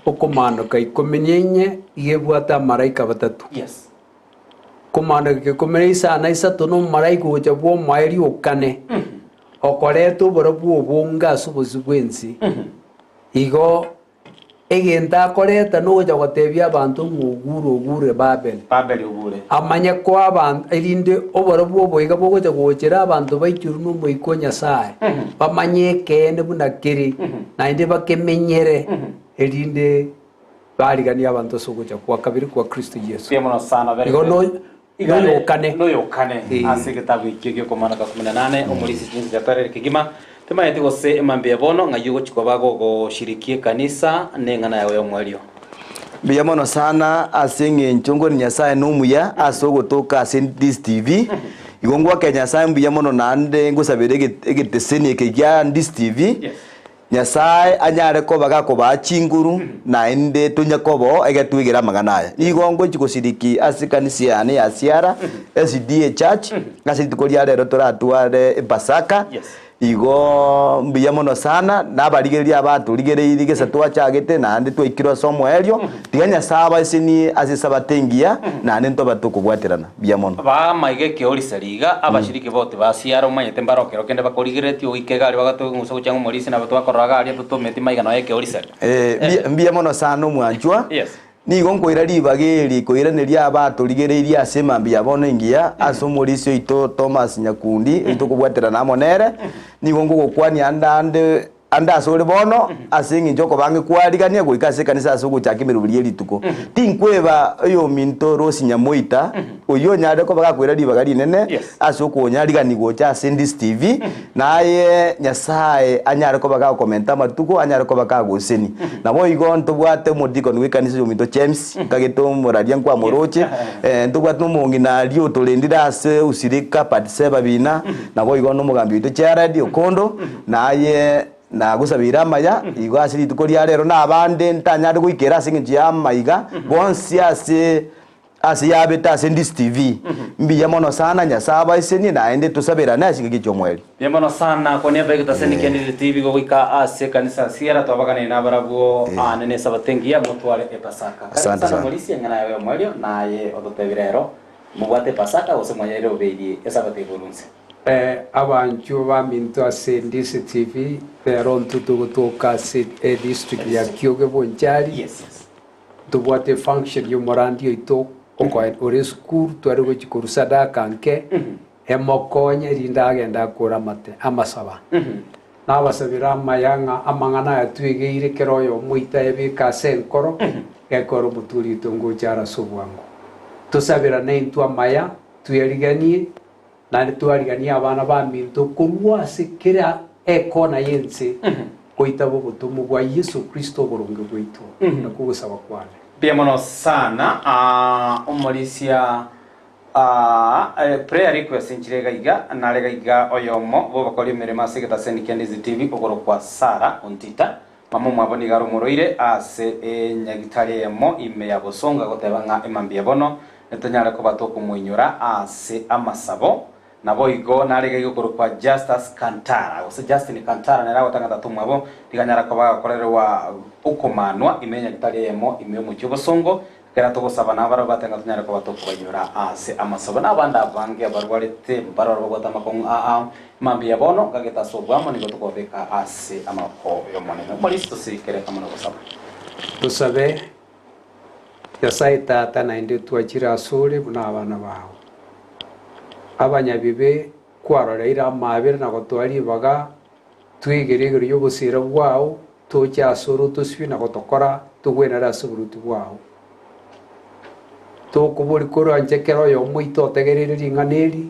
okomanuka 14 igebwata malaika batatu yes komanuka 14 na isato no malaika gocha bwo mwaeri okane okoreto borobwo bonga subuzi bwensi igo egenta koreta no gocha gotebia abantu ngugure Babel ugure amanya kwa abantu irinde oborobwo boiga bogocha gochera abantu baichuru no moiko Nyasaye bamanye kende buna kiri na inde bakemenyere irinde barigania abantu sogocha kwa kabiri kwa Kristo Yesu biamono sana very no yokane ase kitabu ikigyo komanoka 18 omulisi jinsi ya tarere kigima tema yetigo se emambia bono ngayugo chikobago goshirikie kanisa nengana yawe omwelio biamono sana asinge nchongo ni Nyasaye numuya asogotoka ase this TV igongwa ke Nyasaye biamono nande ngusabire egeteseni ekegya this TV Nyasaye anyare ko bagako bachinguru na ende tunyakobo egetwigera maganaya igongo chikosiriki asikanisi ane ya Siara SDA Church ngasi tukoria rero toratware Pasaka igo mbiya mono sana nabarigereria abatu rigereiri gese twachagete nande twikirwa somo elio tiganya saba isini asisabatengia nande ntoba tukubwaterana biya mono ba maige ke orisariga abashiriki bote basiaro manyete mbarokero kende bakorigereti uikegari bagatungusa gucanga morisi na batwakoraga ari tutumeti maiga no yeke orisari biya mono sana mwanjwa yes nigo nkoira ribageri koiraneria abatu rigereiria asema mbiya bono ingia asomoricio ito Thomas Nyakundi ito kubwaterana amonere nigo ngugukwania andande asore bono asingi njoko bange kwarigania goikase kanisa asugu chakimerubiri rituko tinkweba yo minto Rosi Nyamoita uyo nyade ko bagakwira ribagari nene asuku nyarigani gocha Sendis TV naye nyasaye anyare ko baga komenta matuko anyare ko baga guseni nabo igo ntubwate mudiko nwikanisa yo minto James kageto moradia kwa moroche ntubwate mungi na rio tolendira ase usirika patiseba bina nabo igo no mugambi to Gerard Okondo naye na gusabira maya igo asiri tukoria rero nabande ntanyade guikera singi ya maiga bonsi ase yabeta Sendis TV mbiya mono sana nyasaba iseni naende tusabira na singi cyomweli biya mono sana ko ne begeta Sendis TV go wika ase kanisa siara twabagane na barabuo anene sabatengia mutwale epasaka asante sana polisi ngana yawe mwelio naye odotebirero mubate pasaka ose mwanyere obedi esabate burunse abantu baminto Sendis TV pero ntutugutuka district ya Kyoge Bonchari yes tubwate function yo morandi ito okwa ore school twari guchikurusa kanke emokonye rinda agenda kura mate amasaba nabasabira mayanga amangana yatwigeire keroyo muita ebika senkoro ekoro muturi tungu jara subwango tusabira neintu amaya tuyeriganie na twarigania abana ba minto kurwa sikira ekona yense koitabo butumu bwa Yesu Kristo burungu bwitu nakugusaba kwane pia mono sana umolisia prayer request nchirega iga nalega iga oyomo bo bakoli mirema sigeta Sendis TV kokoro kwa Sara Ontita mama mwaboni garo moroire ase nyagitari yamo ime ya bosonga gotebanga emambia bono etonyara ko batoko mwinyura ase amasabo nabo igo nalega igokoro kwa Justus Kantara ose Justin Kantara nera gotanga tumwabo tiganyara ko bakorerwa ukomanwa imenya gitari yamo ime mu cyobosongo kera tugusaba nabaro batanga tunyara ko batoko banyura ase amasabo nabanda bange abarwarete bararo bagota makon mambi yabono gageta sobwamo nigo tukobeka ase amako yo monene molisto sikere kamano gusaba tusabe yasaita tana inde twachira asore buna abana bawo abanyabibe kwarorera amabere na gotwari baga twigerigero yo busira bwao tocha asoro tuswi na gotokora tugwenera asuburutu bwao to kuburi koro anjekero yo muito tegerere ringaneri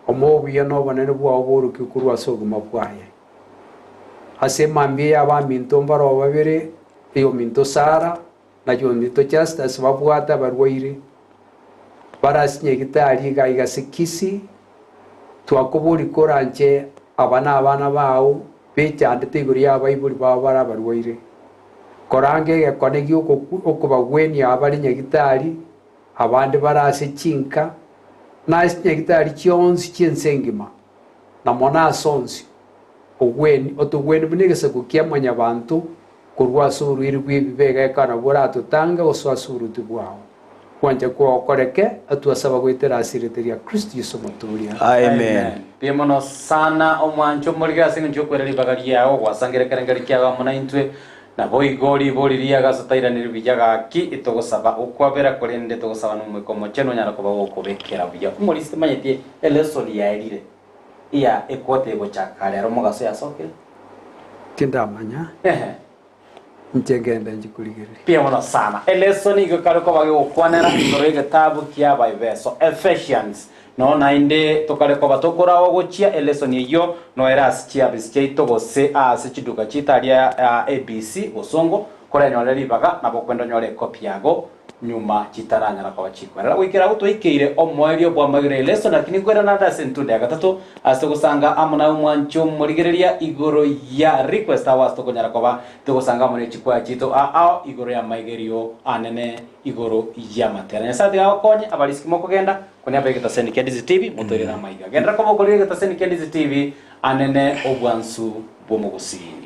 omobuya no banene bwao boruki kurwa soguma bwaye ase mambi abaminto mbaro babere iyo minto Sara na yo minto Justus babwata barwaire barasinye gitari gaiga sikisi twakuburi koranje abana bawo becyande teguri abayiburi babara barwaire korange yakonegi okubagweni abari nyagitari abandi barase cinka nasinye gitari cyonzi cyensengima na mona sonzi ogweni otogweni bunegese kukiamanya abantu kurwasuru irwi bibega kana burato tanga oswasuru tubwao kwanje ko koreke atwasaba gwitera asireteria Kristo Yesu muturia amen pia mono sana omwancho muriga singa njokwera libagari yao wasangere karengari kyaga mona intwe na boigori boriria gasataira niribijaga ki itogosaba ukwabera korende togosaba no mweko cheno nyara ko bawo kobekera buya kumuriste manyetie elesoni ya elire iya ekote gochakare ro mugaso yasoke kindamanya njegenda njikurigere pia mono sana elesoni gakaruko bage okwanera ndore gitabu kya baibeso Ephesians no nainde tokareko batokora ogochia elesoni iyo no eras chia biskeito gose ase chiduka chitaria ABC osongo kora nyoreri baga nabo kwendo nyore copy yago nyuma chitaranya nakwa chikwera wikira gutoikeire omwerio bwa magire lesson lakini kwera nada sentude gatatu ase gusanga amuna umwancho murigereria igoro ya request awas to konyara koba to gusanga muri chikwa chito igoro ya maigerio anene igoro ya matera sadi akonye abaliski moko genda konya begeta Sendis TV mutorira maiga gendra kobo kolire geta Sendis TV anene obwansu bw'omugusini.